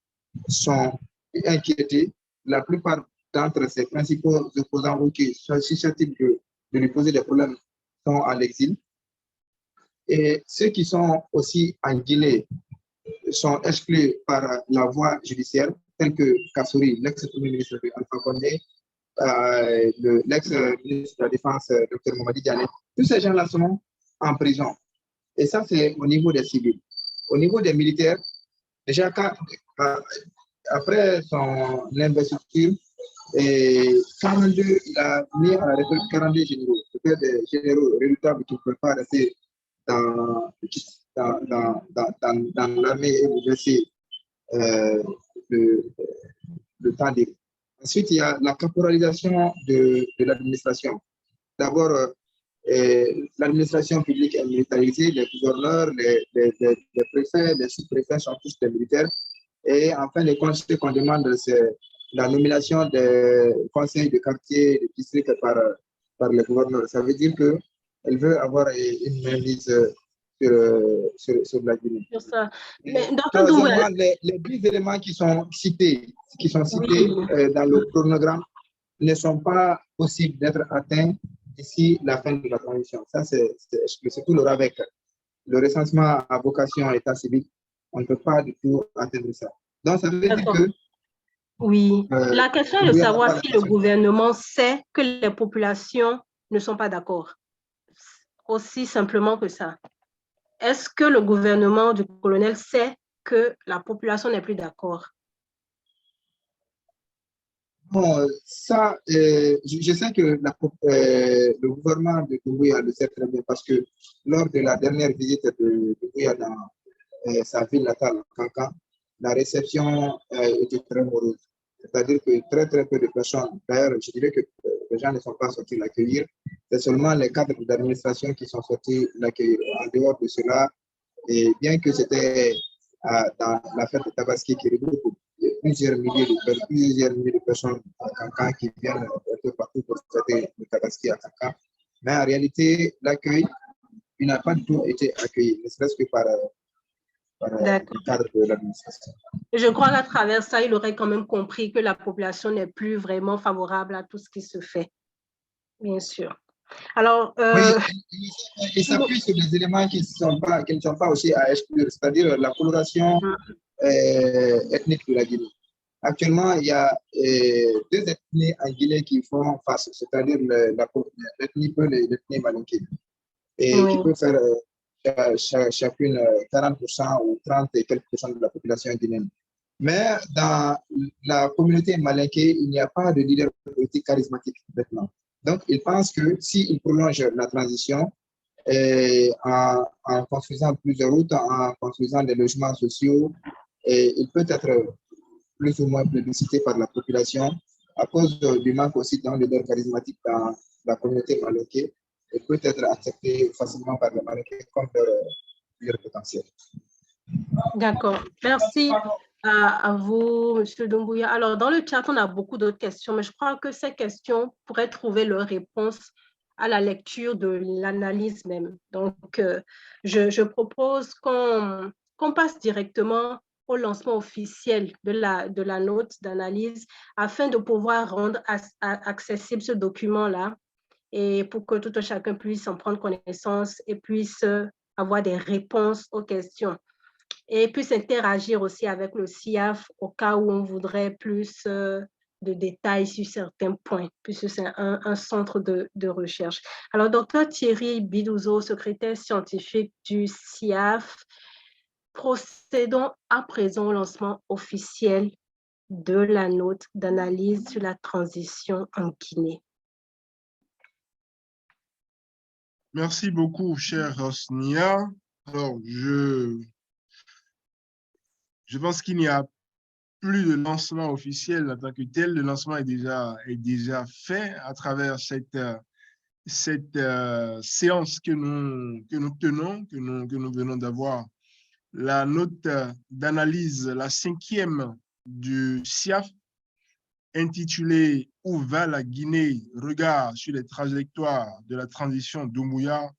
sont inquiétés. La plupart d'entre ses principaux opposants qui sont susceptibles de lui poser des problèmes sont à l'exil. Et ceux qui sont aussi en Guinée sont exclus par la voie judiciaire, tels que Kassouri, l'ex-premier ministre de Alpha Condé, l'ex-ministre de la Défense, Dr Mamadi Diané. Tous ces gens-là sont en prison. Et ça, c'est au niveau des civils. Au niveau des militaires, déjà, après son investiture, il a mis à la retraite 42 généraux. C'est des généraux redoutables qui ne peuvent pas rester dans l'armée et exercer le temps libre. Ensuite, il y a la caporalisation de l'administration. D'abord, l'administration publique est militarisée, les gouverneurs, les préfets, les sous-préfets sont tous des militaires. Et enfin, les conseils qu'on demande, c'est la nomination des conseils de quartier, de district par les gouverneurs. Ça veut dire qu'elle veut avoir une mainmise sur la Guinée. Mais, troisièmement, les 10 éléments qui sont cités oui. Dans le chronogramme ne sont pas possibles d'être atteints d'ici la fin de la transition. Ça, c'est tout le avec le recensement à vocation état civil. On ne peut pas du tout atteindre ça. Donc, ça veut dire que... Oui, la question est de savoir si le gouvernement sait que les populations ne sont pas d'accord. Aussi simplement que ça. Est-ce que le gouvernement du colonel sait que la population n'est plus d'accord? Bon, ça, je sais que le gouvernement de Doumbouya le sait très bien parce que lors de la dernière visite de Doumbouya dans sa ville natale, Kankan, la réception était très morose. C'est-à-dire que très, très peu de personnes, d'ailleurs, je dirais que les gens ne sont pas sortis l'accueillir. C'est seulement les cadres d'administration qui sont sortis l'accueillir. En dehors de cela, et bien que c'était dans la fête de Tabaski qui regroupe plusieurs milliers de personnes à Kankan qui viennent un peu partout pour fêter le Tabaski à Kankan, mais en réalité, l'accueil, il n'a pas du tout été accueilli, ne serait-ce que par le cadre de l'administration. Je crois qu'à travers ça, il aurait quand même compris que la population n'est plus vraiment favorable à tout ce qui se fait. Bien sûr. Alors, oui, il s'appuie sur des éléments qui ne sont pas aussi à exclure, c'est-à-dire la coloration ethnique de la Guinée. Actuellement, il y a 2 ethnies en Guinée qui font face, c'est-à-dire l'ethnie Peul et l'ethnie Malinké. Et qui peut faire chacune 40% ou 30 et quelques % de la population guinéenne. Mais dans la communauté malinké, il n'y a pas de leader politique charismatique maintenant. Donc, il pense que s'il prolonge la transition en construisant plusieurs routes, en construisant des logements sociaux, il peut être plus ou moins plébiscité par la population à cause du manque aussi d'un leader charismatique dans la communauté malinké. Il peut être accepté facilement par les Malinké comme leur potentiel. D'accord. Merci à vous, M. Doumbouya. Alors, dans le chat, on a beaucoup d'autres questions, mais je crois que ces questions pourraient trouver leur réponse à la lecture de l'analyse même. Donc, je propose qu'on passe directement au lancement officiel de la note d'analyse afin de pouvoir rendre accessible ce document-là et pour que tout un chacun puisse en prendre connaissance et puisse avoir des réponses aux questions. Et puisse interagir aussi avec le CIAF au cas où on voudrait plus de détails sur certains points, puisque c'est un centre de recherche. Alors, Dr Thierry Bidouzo, secrétaire scientifique du CIAF, procédons à présent au lancement officiel de la note d'analyse sur la transition en Guinée. Merci beaucoup, chère Rosnia. Alors, je pense qu'il n'y a plus de lancement officiel en tant que tel. Le lancement est déjà fait à travers cette séance que nous tenons, que nous venons d'avoir. La note d'analyse, la 5e du SIAF, intitulée « Où va la Guinée? Regard sur les trajectoires de la transition Doumbouya »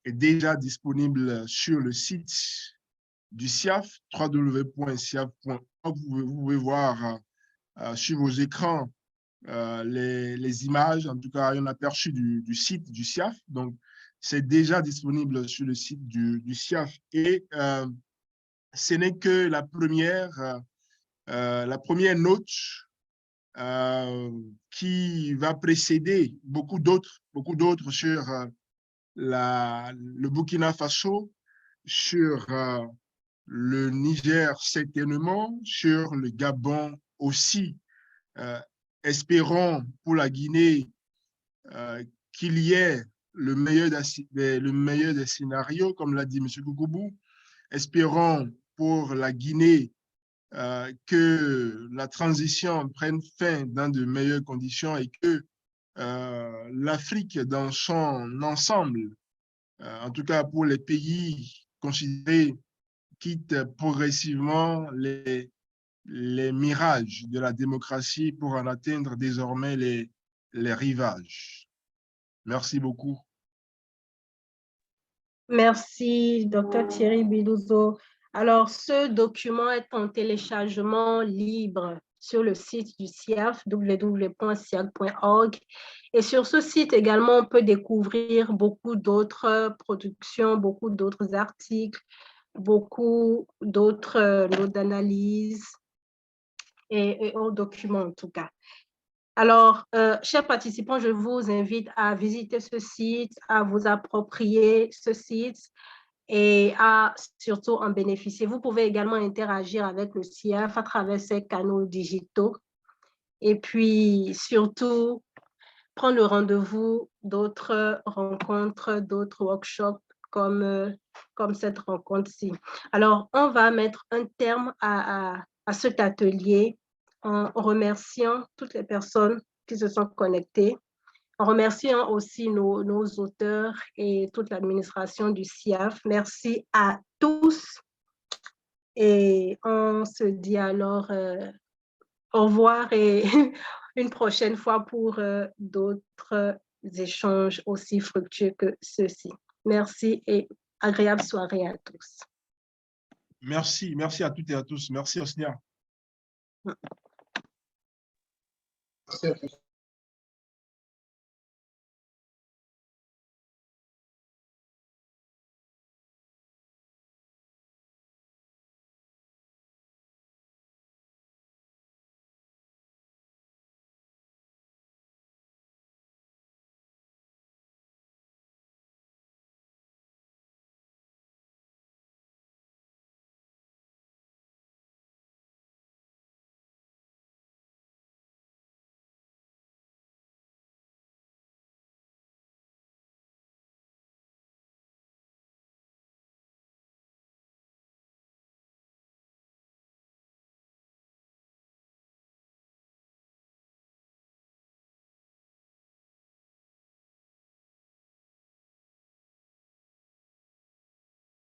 est déjà disponible sur le site du SIAF, www.siaf.org. Vous pouvez voir sur vos écrans les images, en tout cas un aperçu du site du SIAF. Donc, c'est déjà disponible sur le site du SIAF. Et ce n'est que la première note qui va précéder beaucoup d'autres sur le Burkina Faso, sur le Niger certainement, sur le Gabon aussi. Espérons pour la Guinée qu'il y ait le meilleur des scénarios, comme l'a dit M. Koukoubu. Espérons pour la Guinée que la transition prenne fin dans de meilleures conditions et que l'Afrique dans son ensemble, en tout cas pour les pays considérés, quitte progressivement les mirages de la démocratie pour en atteindre désormais les rivages. Merci beaucoup. Merci, Dr. Thierry Bilouzou. Alors, ce document est en téléchargement libre sur le site du SIAF, www.siaf.org. Et sur ce site également, on peut découvrir beaucoup d'autres productions, beaucoup d'autres articles, beaucoup d'autres notes d'analyse et autres documents en tout cas. Alors, chers participants, je vous invite à visiter ce site, à vous approprier ce site et à surtout en bénéficier. Vous pouvez également interagir avec le SIAF à travers ces canaux digitaux et puis surtout prendre le rendez-vous d'autres rencontres, d'autres workshops comme cette rencontre-ci. Alors, on va mettre un terme à cet atelier en remerciant toutes les personnes qui se sont connectées, en remerciant aussi nos auteurs et toute l'administration du SIAF. Merci à tous et on se dit alors au revoir et une prochaine fois pour d'autres échanges aussi fructueux que ceux-ci. Merci et agréable soirée à tous. Merci à toutes et à tous. Merci, Osnia. Merci à tous.